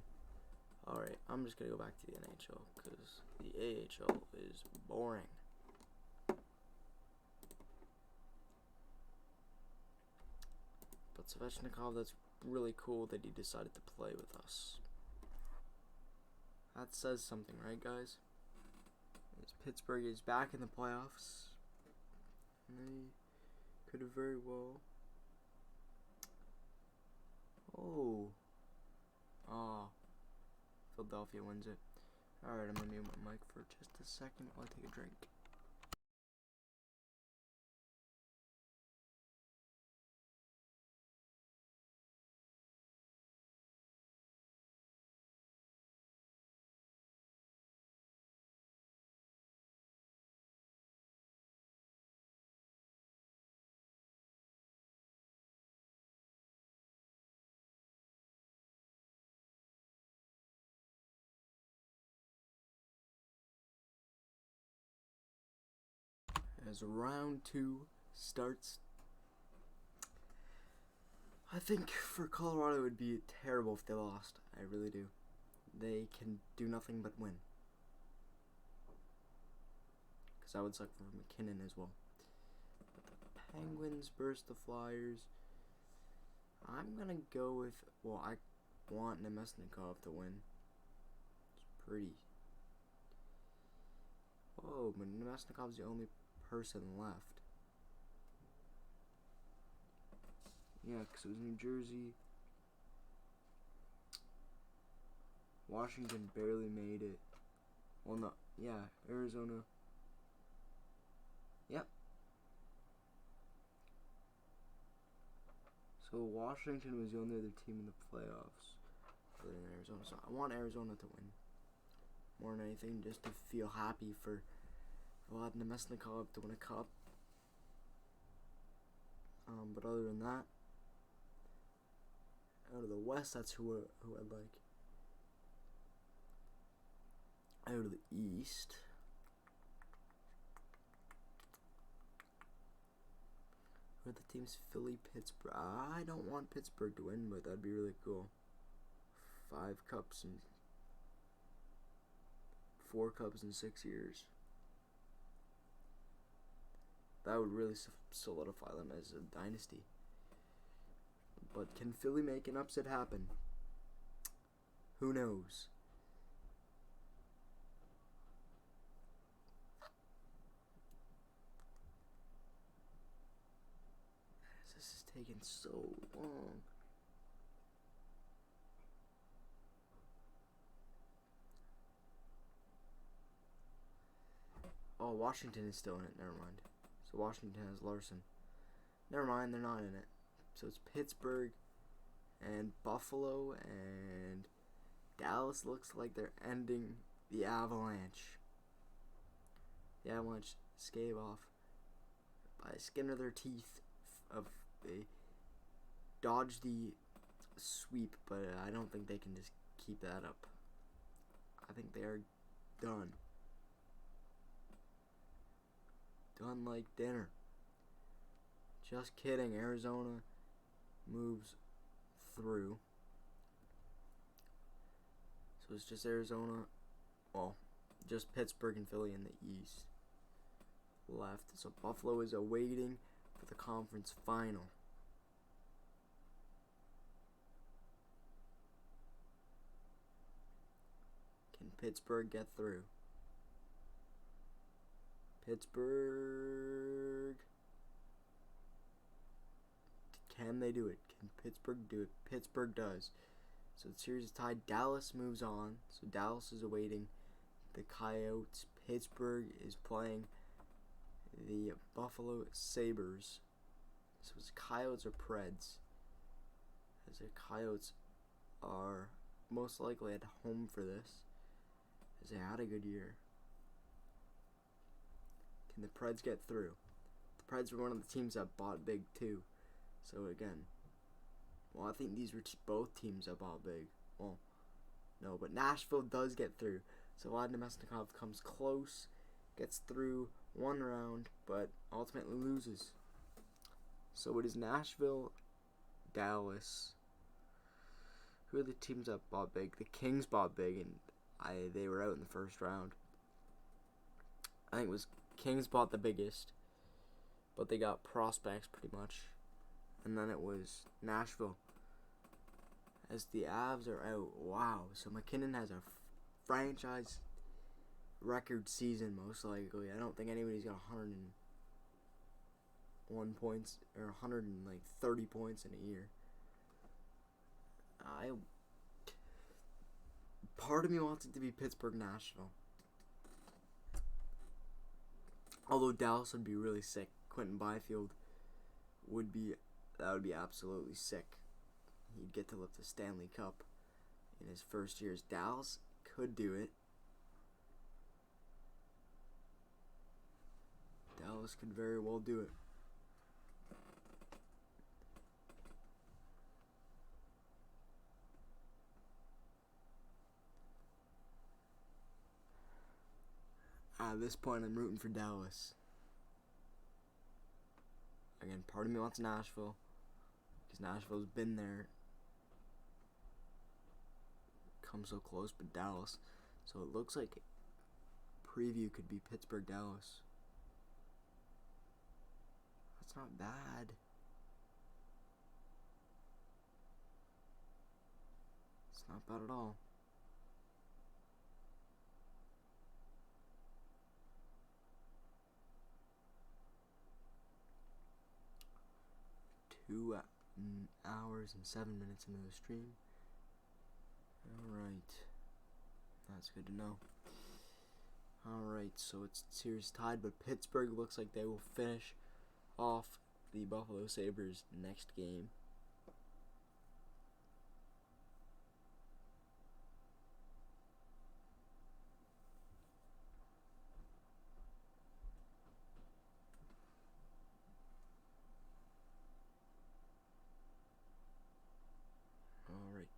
Alright, I'm just gonna go back to the NHL because the AHL is boring. But Svechnikov, that's really cool that he decided to play with us. That says something, right, guys? As Pittsburgh is back in the playoffs. And they could have very well. Oh. Philadelphia wins it. Alright, I'm gonna mute my mic for just a second while I take a drink. As round 2 starts, I think for Colorado it would be terrible if they lost. I really do. They can do nothing but win. Because that would suck for McKinnon as well. But the Penguins versus the Flyers. I'm going to go with, well, I want Nemesnikov to win. It's pretty. Whoa, but Nemesnikov's the only person left. Yeah, because it was New Jersey. Washington barely made it. Well, no. Yeah, Arizona. Yep. So Washington was the only other team in the playoffs other than Arizona. So I want Arizona to win. More than anything, just to feel happy for Vlad Nemesnikov to win a cup. But other than that, out of the West, that's who I'd like. Out of the East, who are the teams? Philly, Pittsburgh. I don't want Pittsburgh to win, but that'd be really cool. 5 cups and 4 cups in 6 years. That would really solidify them as a dynasty. But can Philly make an upset happen? Who knows? This is taking so long. Oh, Washington is still in it. Never mind. So Washington has Larson. Never mind, they're not in it. So it's Pittsburgh and Buffalo and Dallas. Looks like they're ending the Avalanche. The Avalanche scave off by the skin of their teeth. They dodged the sweep, but I don't think they can just keep that up. I think they are done. Done like dinner. Just kidding. Arizona moves through. So it's just Arizona. Well, just Pittsburgh and Philly in the East left. So Buffalo is awaiting for the conference final. Can Pittsburgh get through? Pittsburgh. Can they do it? Can Pittsburgh do it? Pittsburgh does. So the series is tied. Dallas moves on. So Dallas is awaiting the Coyotes. Pittsburgh is playing the Buffalo Sabres. So it's Coyotes or Preds. As the Coyotes are most likely at home for this, as they had a good year. Can the Preds get through? The Preds were one of the teams that bought big too. So again, well, I think these were both teams that bought big. Well, no, but Nashville does get through. So Vladimir Mesnikov comes close, gets through one round, but ultimately loses. So it is Nashville, Dallas. Who are the teams that bought big? The Kings bought big, and they were out in the first round. I think it was Kings bought the biggest, but they got prospects pretty much. And then it was Nashville. As the Avs are out, wow. So McKinnon has a franchise record season, most likely. I don't think anybody's got 101 points or 130 points in a year. Part of me wants it to be Pittsburgh, Nashville. Although Dallas would be really sick. Quentin Byfield would be absolutely sick. He'd get to lift the Stanley Cup in his first year. Dallas could do it. Dallas could very well do it. At this point, I'm rooting for Dallas. Again, part of me wants Nashville, because Nashville's been there, come so close, but Dallas. So it looks like preview could be Pittsburgh, Dallas. That's not bad. It's not bad at all. Two hours and 7 minutes into the stream. Alright. That's good to know. Alright, so it's series tied, but Pittsburgh looks like they will finish off the Buffalo Sabres next game. Alright.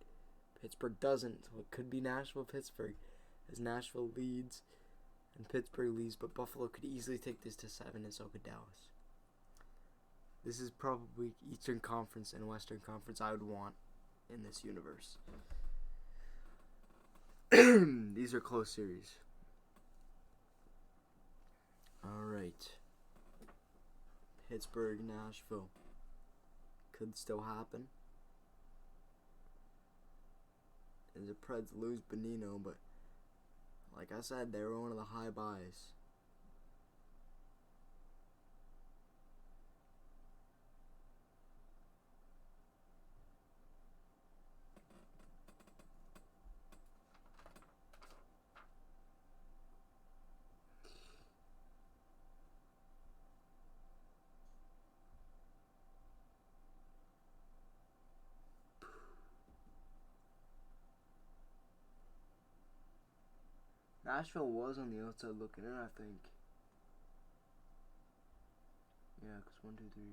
Pittsburgh doesn't, so it could be Nashville-Pittsburgh, as Nashville leads and Pittsburgh leads, but Buffalo could easily take this to 7, and so could Dallas. This is probably Eastern Conference and Western Conference I would want in this universe. These are close series. Alright. Pittsburgh, Nashville. Could still happen. is the Preds lose Bonino, but like I said, they were one of the high buys. Nashville was on the outside looking in, I think. Yeah, because 1, 2, 3.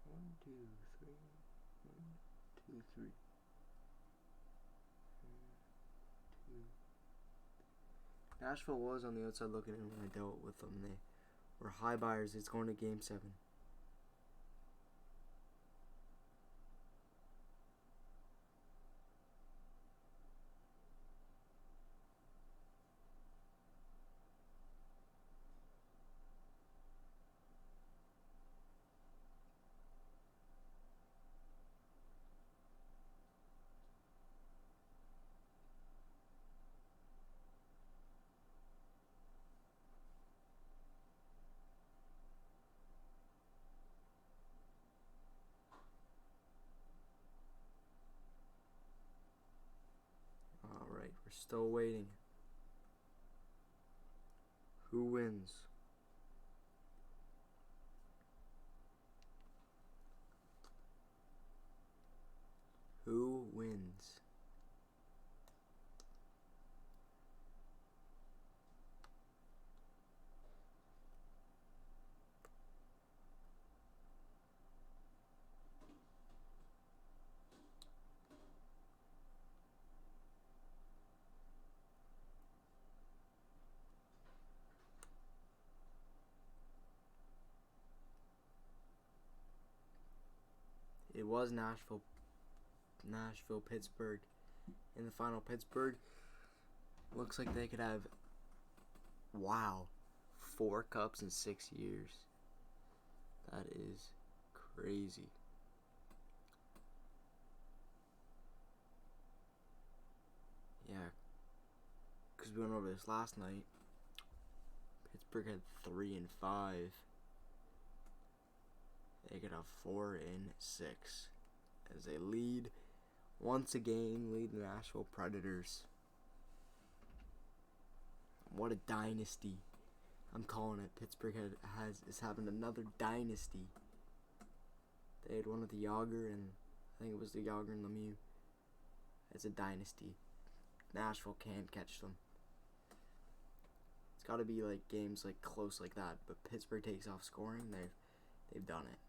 1, 2, 3. 1, 2, 3. 1, 2. Nashville was on the outside looking in when I dealt with them. They were high buyers. It's going to Game 7. Alright, we're still waiting. Who wins? Who wins? It was Nashville, Pittsburgh. In the final, Pittsburgh looks like they could have, wow, 4 cups in 6 years. That is crazy. Yeah, because we went over this last night. Pittsburgh had 3 and 5. They could have 4 and 6 as they lead once again, lead the Nashville Predators. What a dynasty! I'm calling it. Pittsburgh is having another dynasty. They had one with the Yager, and I think it was the Yager and Lemieux. It's a dynasty. Nashville can't catch them. It's got to be like games like close like that, but Pittsburgh takes off scoring. They've done it.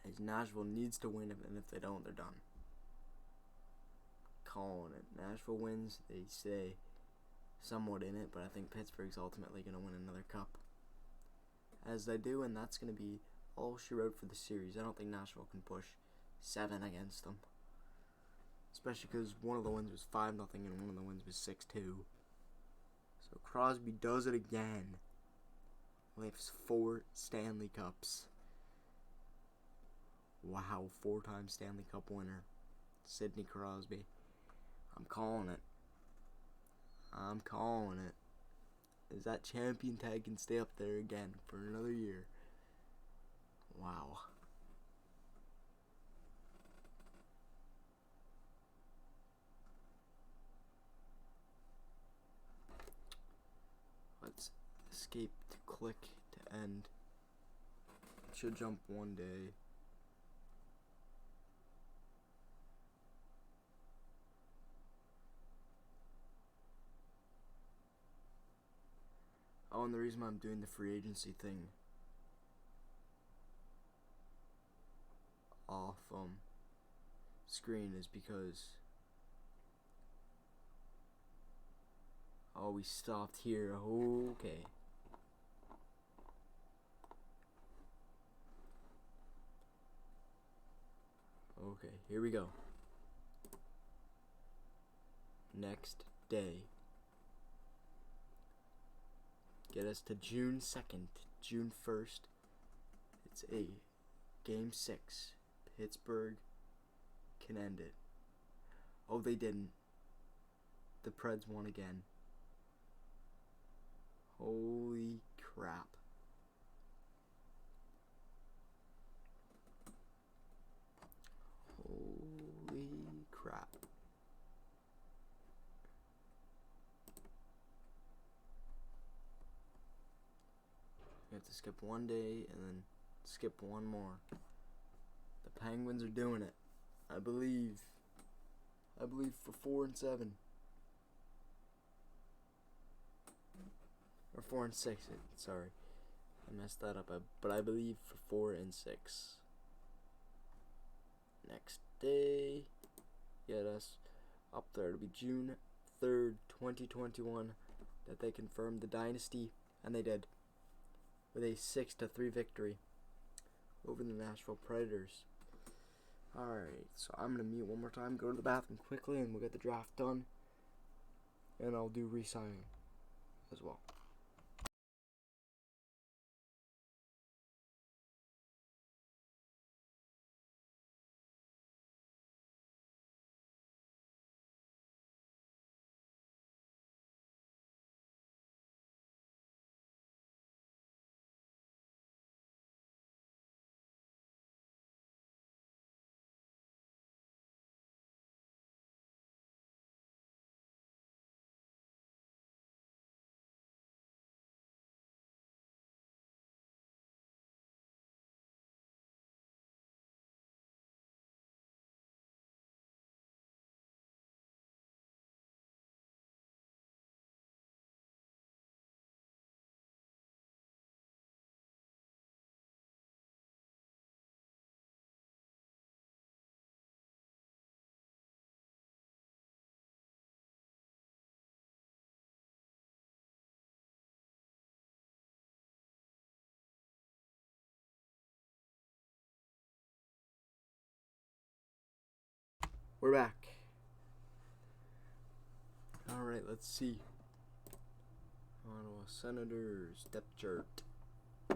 As Nashville needs to win, and if they don't, they're done. Calling it. Nashville wins. They stay somewhat in it, but I think Pittsburgh's ultimately going to win another cup. As they do, and that's going to be all she wrote for the series. I don't think Nashville can push 7 against them. Especially because one of the wins was 5-0 and one of the wins was 6-2. So Crosby does it again. Lifts 4 Stanley Cups. Wow, 4-time Stanley Cup winner. Sidney Crosby. I'm calling it. I'm calling it. Is that champion tag can stay up there again for another year. Wow. Let's escape to click to end. It should jump one day. Oh, and the reason why I'm doing the free agency thing off screen is because we stopped here. Okay. Okay, here we go. Next day. Get us to June 2nd, June 1st. It's a Game 6. Pittsburgh can end it. Oh, they didn't. The Preds won again. Holy crap. Holy crap. We have to skip one day and then skip one more. The Penguins are doing it. I believe for 4 and 7. Or 4 and 6, sorry. I messed that up. But I believe for 4 and 6. Next day, get us up there. It'll be June 3rd, 2021, that they confirmed the dynasty, and they did, with a 6-3 victory over the Nashville Predators. Alright, so I'm going to mute one more time, go to the bathroom quickly, and we'll get the draft done, and I'll do re-signing as well. We're back. Alright, let's see. Ottawa Senators depth chart. I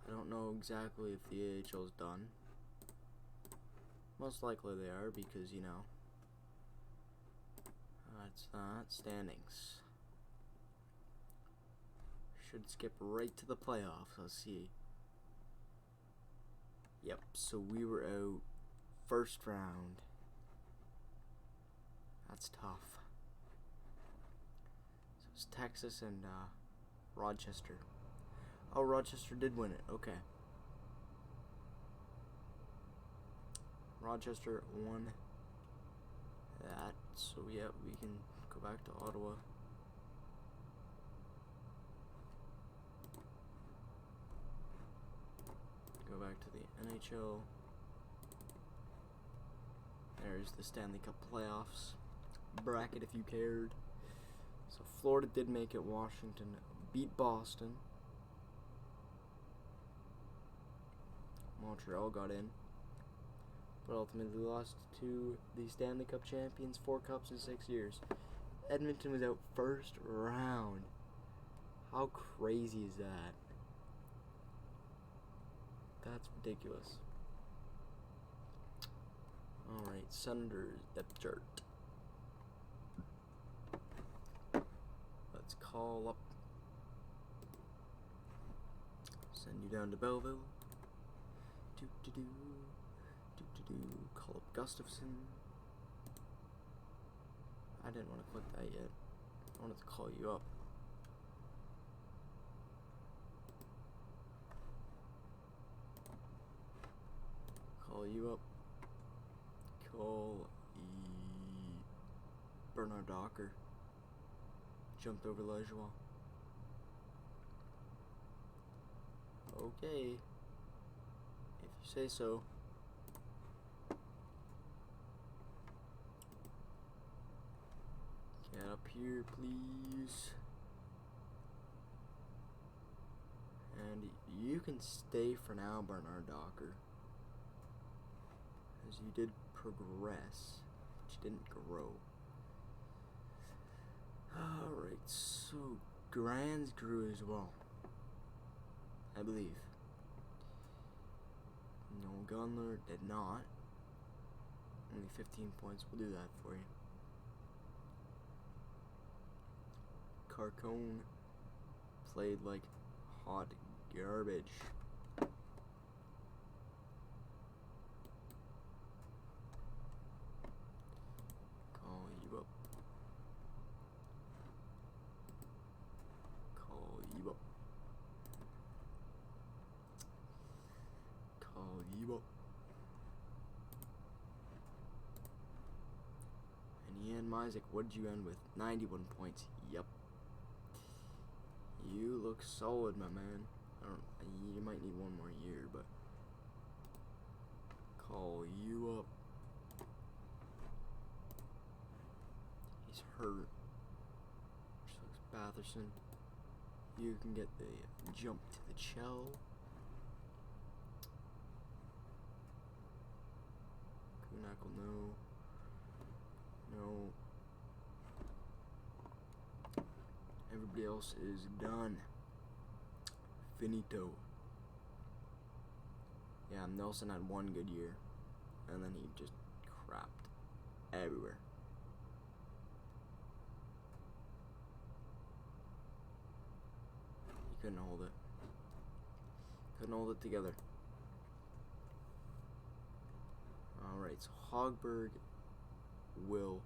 don't know exactly if the AHL's done. Most likely they are because, you know, it's not standings. Should skip right to the playoffs. Let's see. Yep, so we were out first round. That's tough. So it's Texas and Rochester. Oh, Rochester did win it. Okay. Rochester won that. So yeah, we can go back to Ottawa. Go back to the NHL. There's the Stanley Cup playoffs bracket if you cared. So Florida did make it. Washington beat Boston. Montreal got in, but ultimately lost to the Stanley Cup champions, 4 cups in 6 years. Edmonton was out first round. How crazy is that? That's ridiculous. Alright, Senators depth chart. Let's call up. Send you down to Belleville. Call up Gustafson. I didn't want to click that yet. I wanted to call you up. Call you up. Call Bernard Docker. Jumped over Lejeune. Okay. If you say so. Get up here, please. And you can stay for now, Bernard Docker. As you did progress, but you didn't grow. Alright, so Grands grew as well, I believe. No, Gunler did not. Only 15 points. We'll do that for you. Carcone played like hot garbage. Call you up. Call you up. Call you up. And Ian Misek, what did you end with? 91 points. Yep. You look solid, my man. You might need one more year, but call you up. He's hurt. Batherson. You can get the jump to the shell. Kunackle, no. No. Everybody else is done. Finito. Yeah, Nelson had one good year, and then he just crapped everywhere. He couldn't hold it. Couldn't hold it together. Alright, so Hogberg will.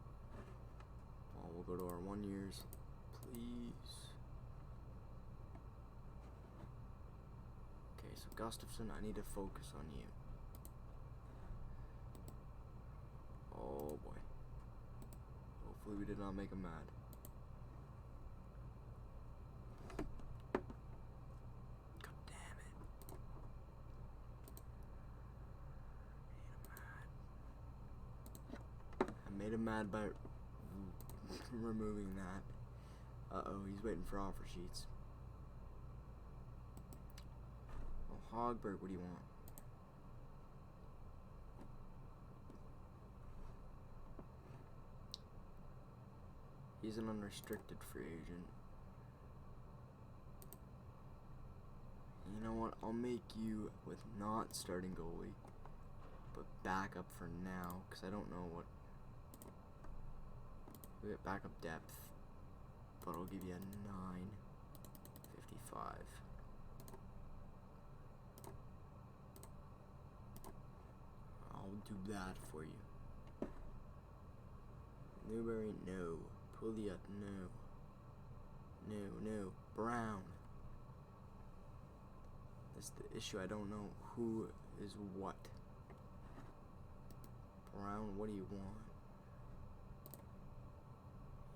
Oh, we'll go to our 1 years. Please. Okay, so Gustafson, I need to focus on you. Oh boy. Hopefully we did not make him mad. God damn it. I made him mad by removing that. Uh-oh, he's waiting for offer sheets. Oh, Hogberg, what do you want? He's an unrestricted free agent. You know what? I'll make you with not starting goalie, but backup for now, because I don't know what. We get backup depth, but I'll give you a 9.55. I'll do that for you. Newberry, no. Pouliot, no. No. Brown. That's the issue. I don't know who is what. Brown, what do you want?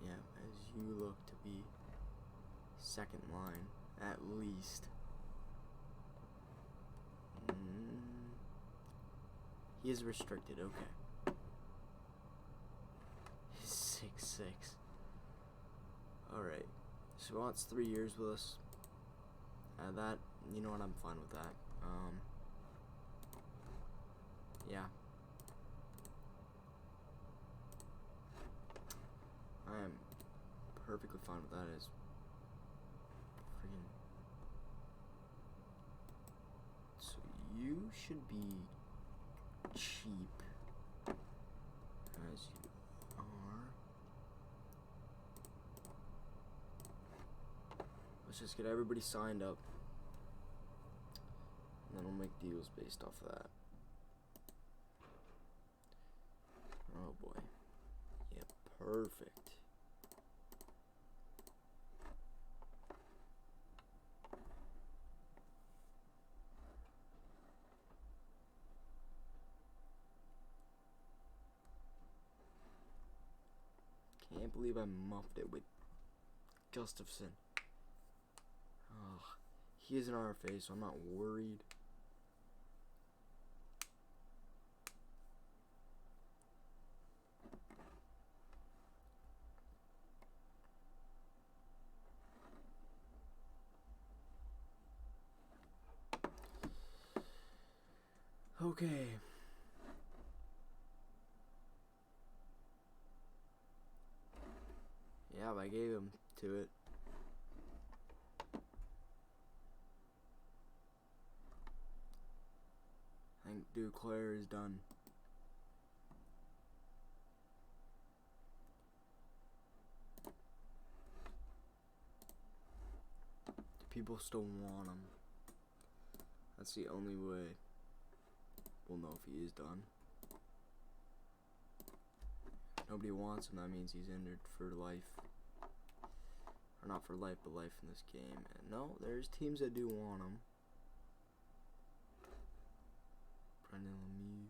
Yeah, as you look to be second line, at least. He is restricted, okay. He's 6'6". Alright, so he wants 3 years with us. That, you know what, I'm fine with that. Yeah. I am perfectly fine with that as freaking. So you should be cheap as you are. Let's just get everybody signed up, and then we'll make deals based off of that. Oh boy. Yep, perfect. Can't believe I muffed it with Gustafson. Ugh. He is an RFA, so I'm not worried. Okay. Yeah, I gave him to it. Duclair is done. People still want him. That's the only way we'll know if he is done. Nobody wants him, that means he's injured for life. Or not for life, but life in this game. And no, there's teams that do want him. Brendan Lemieux.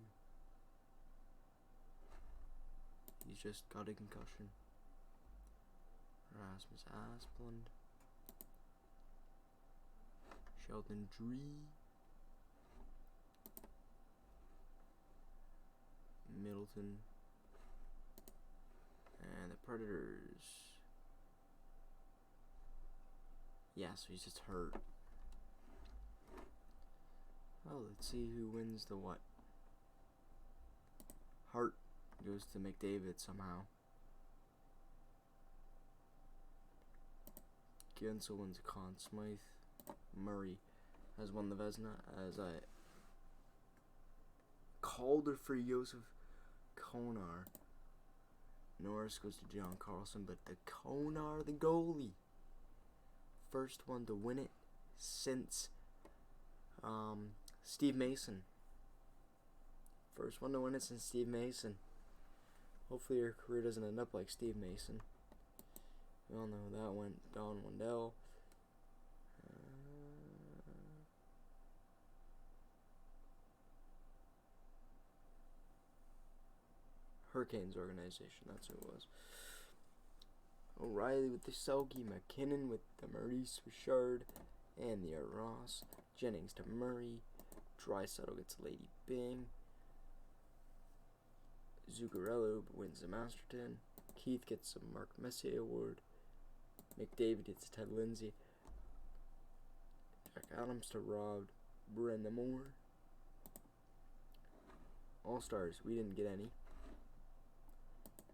He's just got a concussion. Rasmus Asplund. Sheldon Dree. Middleton. And the Predators. Yeah, so he's just hurt. Oh, let's see who wins the what. Hart goes to McDavid somehow. Gensel wins a Conn Smythe. Murray has won the Vezina, as I Calder for Josef Konar. Norris goes to John Carlson, but the Konar, the goalie, first one to win it since Steve Mason. First one to win it since Steve Mason. Hopefully your career doesn't end up like Steve Mason. We all know how that went. Don Wendell. Hurricanes organization, that's who it was. O'Reilly with the Selke, McKinnon with the Maurice Richard and the Ross, Jennings to Murray, Draisaitl gets Lady Bing, Zuccarello wins the Masterton, Keith gets the Mark Messier Award, McDavid gets Ted Lindsay, Jack Adams to Rob Brenda Moore. All-Stars, we didn't get any.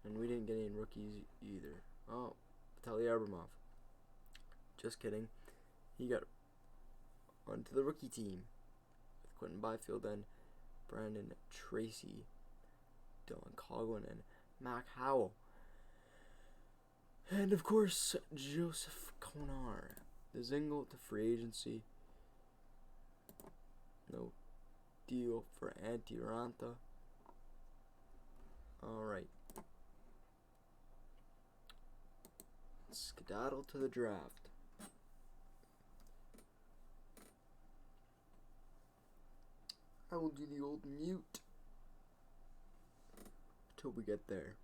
And we didn't get any rookies either. Oh, Vitaly Abramov. Just kidding. He got onto the rookie team with Quentin Byfield and Brandon Tracy, Dylan Coghlan, and Mac Howell. And of course, Joseph Konar. The Zingle to free agency. No deal for Antti Ranta. Alright. Skedaddle to the draft. I will do the old mute till we get there.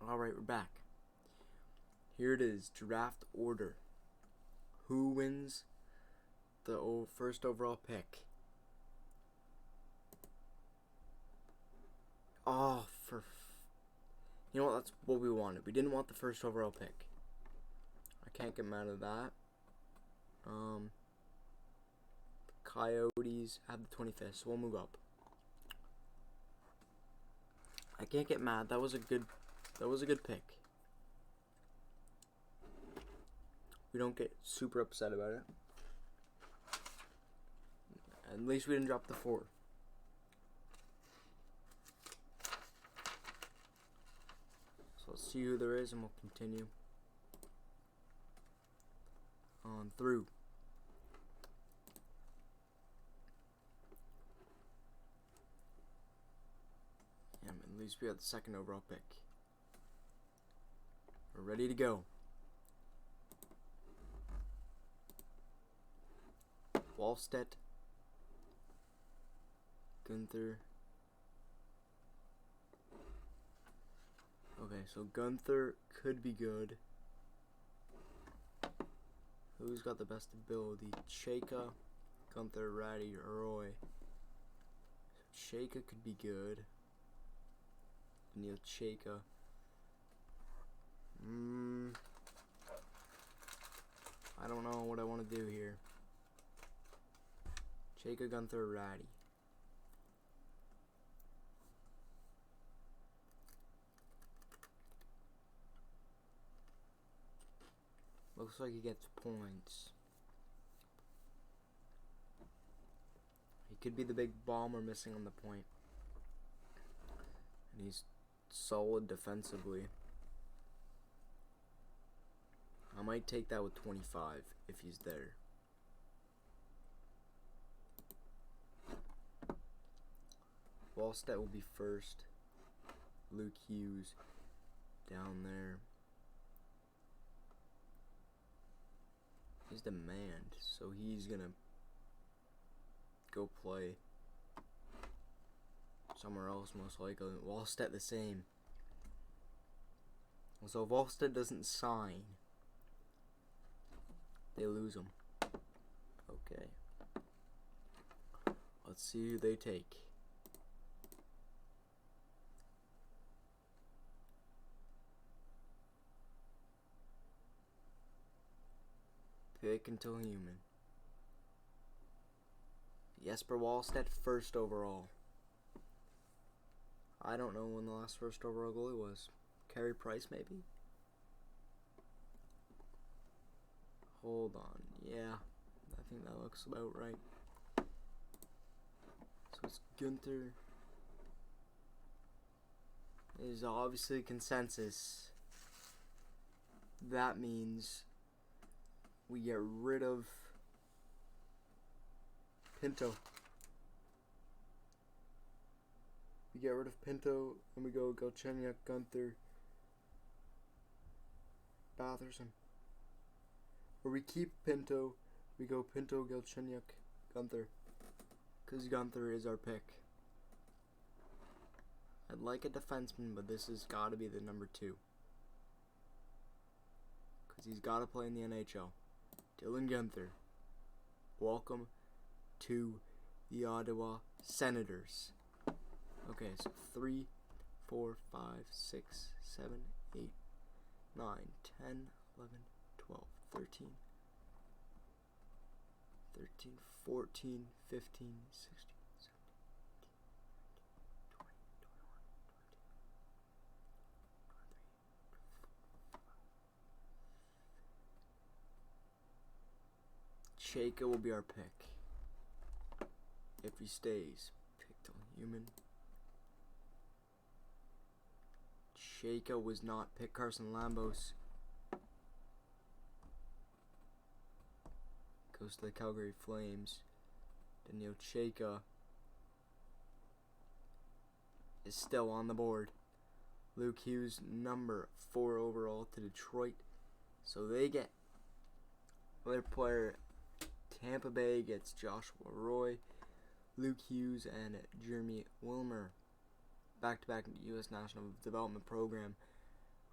Alright, we're back. Here it is, draft order. Who wins the first overall pick? Oh, you know what? That's what we wanted. We didn't want the first overall pick. I can't get mad at that. Coyotes have the 25th, so we'll move up. I can't get mad. That was a good pick. We don't get super upset about it. At least we didn't drop the 4. So let's see who there is and we'll continue on through. Yeah, at least we got the second overall pick. We're ready to go. Wallstedt, Gunther. Okay, so Gunther could be good. Who's got the best ability? Chayka, Gunther, Ratty, Roy. Chayka could be good. Neil Chayka. I don't know what I want to do here. Chayka, Gunther, Ratty. Looks like he gets points. He could be the big bomb we're missing on the point. And he's solid defensively. I might take that with 25 if he's there. Wallstedt will be first. Luke Hughes down there. He's demand, so he's gonna go play somewhere else most likely. Wallstedt the same. So if Wallstedt doesn't sign, they lose him. Okay. Let's see who they take. Pick until human. Jesper Wallstedt, first overall. I don't know when the last first overall goalie was. Carey Price, maybe? Hold on. Yeah, I think that looks about right. So it's Gunther. There's obviously consensus. That means we get rid of Pinto. We get rid of Pinto and we go Galchenyuk, Gunther, Batherson. Or we keep Pinto, we go Pinto, Galchenyuk, Gunther. Because Gunther is our pick. I'd like a defenseman, but this has got to be the number 2. Because he's got to play in the NHL. Dylan Gunther, welcome to the Ottawa Senators. Okay, so 3, 4, 5, 6, 7, 8, 9, 10, 11, 12, 13, 14, 15, 16, 17, 18, 20, 21, 22, 23, 24. Chayka will be our pick. If he stays, pick till human. Chayka was not picked. Carson Lambos goes to the Calgary Flames. Daniil Chayka is still on the board. Luke Hughes, number 4 overall to Detroit. So they get their player. Tampa Bay gets Joshua Roy, Luke Hughes, and Jeremy Wilmer. Back-to-back U.S. National Development Program.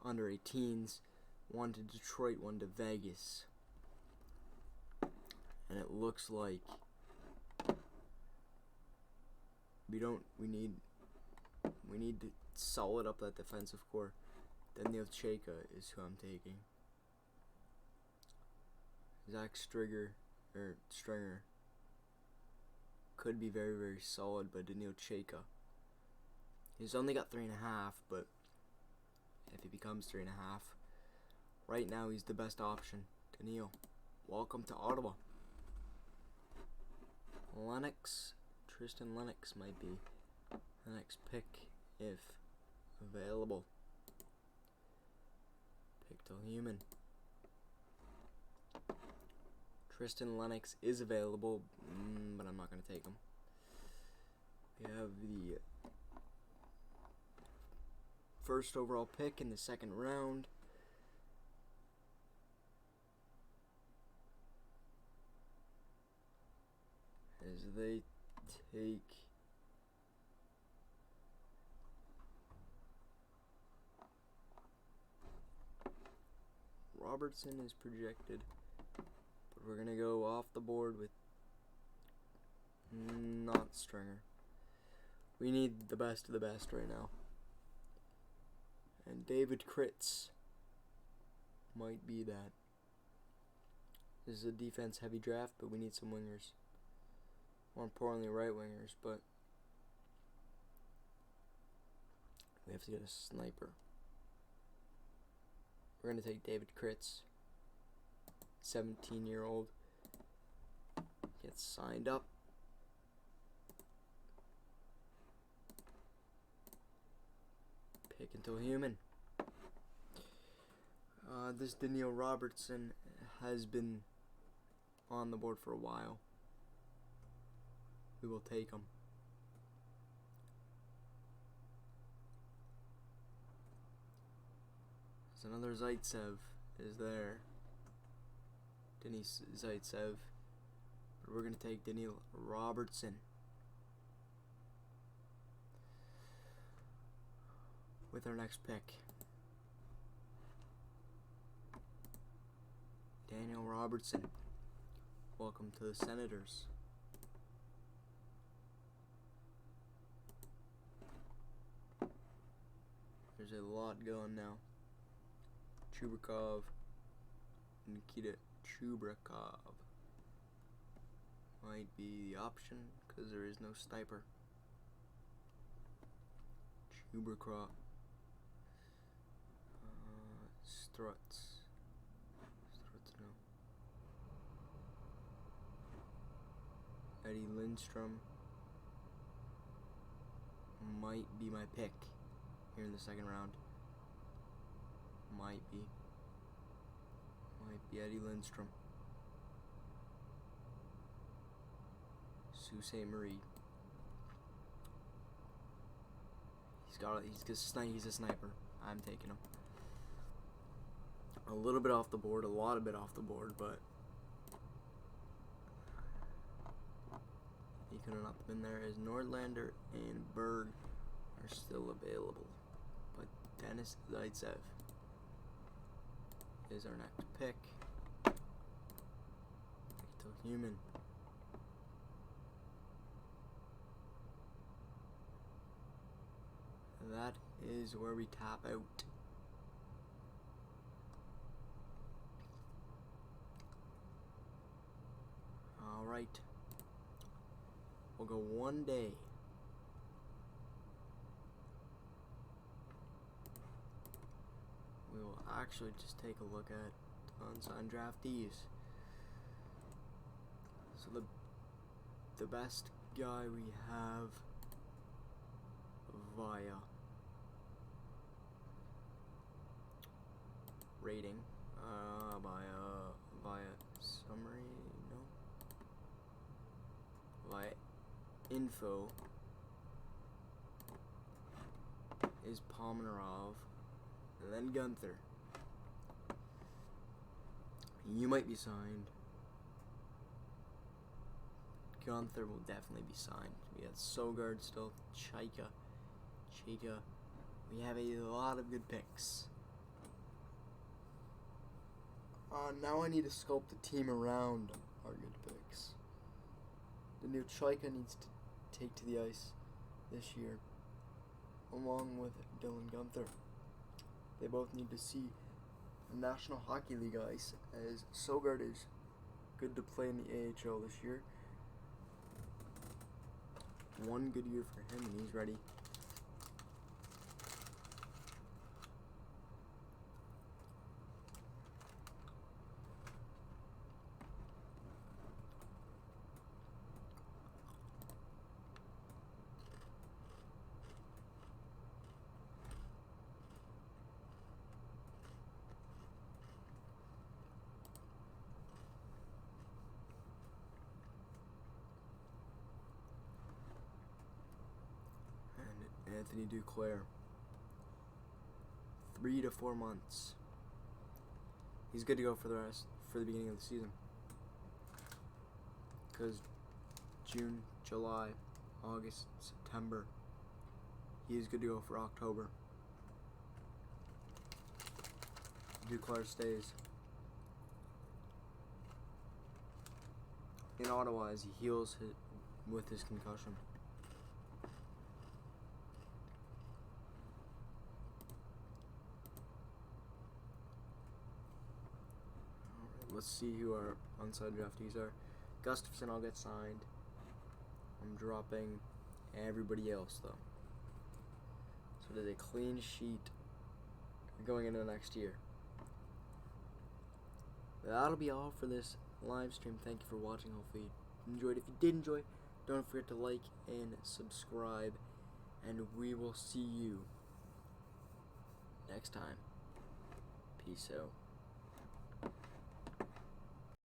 under 18s, one to Detroit, one to Vegas. And it looks like we need to solid up that defensive core. Daniil Chayka is who I'm taking. Zach Stringer could be very, very solid, but Daniil Chayka, he's only got 3.5, but if he becomes 3.5, right now he's the best option. Daniil, welcome to Ottawa. Tristan Lennox might be the next pick if available. Pick till human. Tristan Lennox is available, but I'm not going to take him. We have the first overall pick in the second round. As they take Robertson is projected, but we're going to go off the board with not Stringer. We need the best of the best right now. And David Kritz might be that. This is a defense heavy draft, but we need some wingers. More importantly, right wingers, but we have to get a sniper. We're going to take David Kritz, 17-year-old, gets signed up. Pick until human. This Daniil Robertson has been on the board for a while. We will take him. There's another Zaitsev is there. Denis Zaitsev. But we're going to take Daniil Robertson. With our next pick. Daniil Robertson. Welcome to the Senators. There's a lot going now. Chubrakov. Nikita Chubrakov might be the option because there is no sniper. Chubrakov. Struts, no. Eddie Lindstrom might be my pick here in the second round. Might be Eddie Lindstrom. Sault Ste. Marie. He's a sniper. I'm taking him. A little bit off the board, a lot of bit off the board, but he could have not been there. As Nordlander and Berg are still available, but Denis Zaitsev is our next pick. Pick till human. That is where we tap out. Alright. We'll go one day. We will actually just take a look at unsigned draftees. So the best guy we have via rating, via summary, no, via info is Pomerov, and then Gunther. You might be signed. Gunther will definitely be signed. We got Sogard still, Chayka. We have a lot of good picks. Now I need to sculpt the team around our good picks. The new Chaika needs to take to the ice this year, along with Dylan Gunther. They both need to see National Hockey League ice, as Sogard is good to play in the AHL this year. One good year for him, and he's ready. Anthony Duclair, 3 to 4 months. He's good to go for the beginning of the season. Because June, July, August, September, he is good to go for October. Duclair stays in Ottawa as he heals with his concussion. Let's see who our onside draftees are. Gustafson, I'll get signed. I'm dropping everybody else, though. So it is a clean sheet going into the next year. That'll be all for this live stream. Thank you for watching. Hopefully you enjoyed. If you did enjoy, don't forget to like and subscribe. And we will see you next time. Peace out.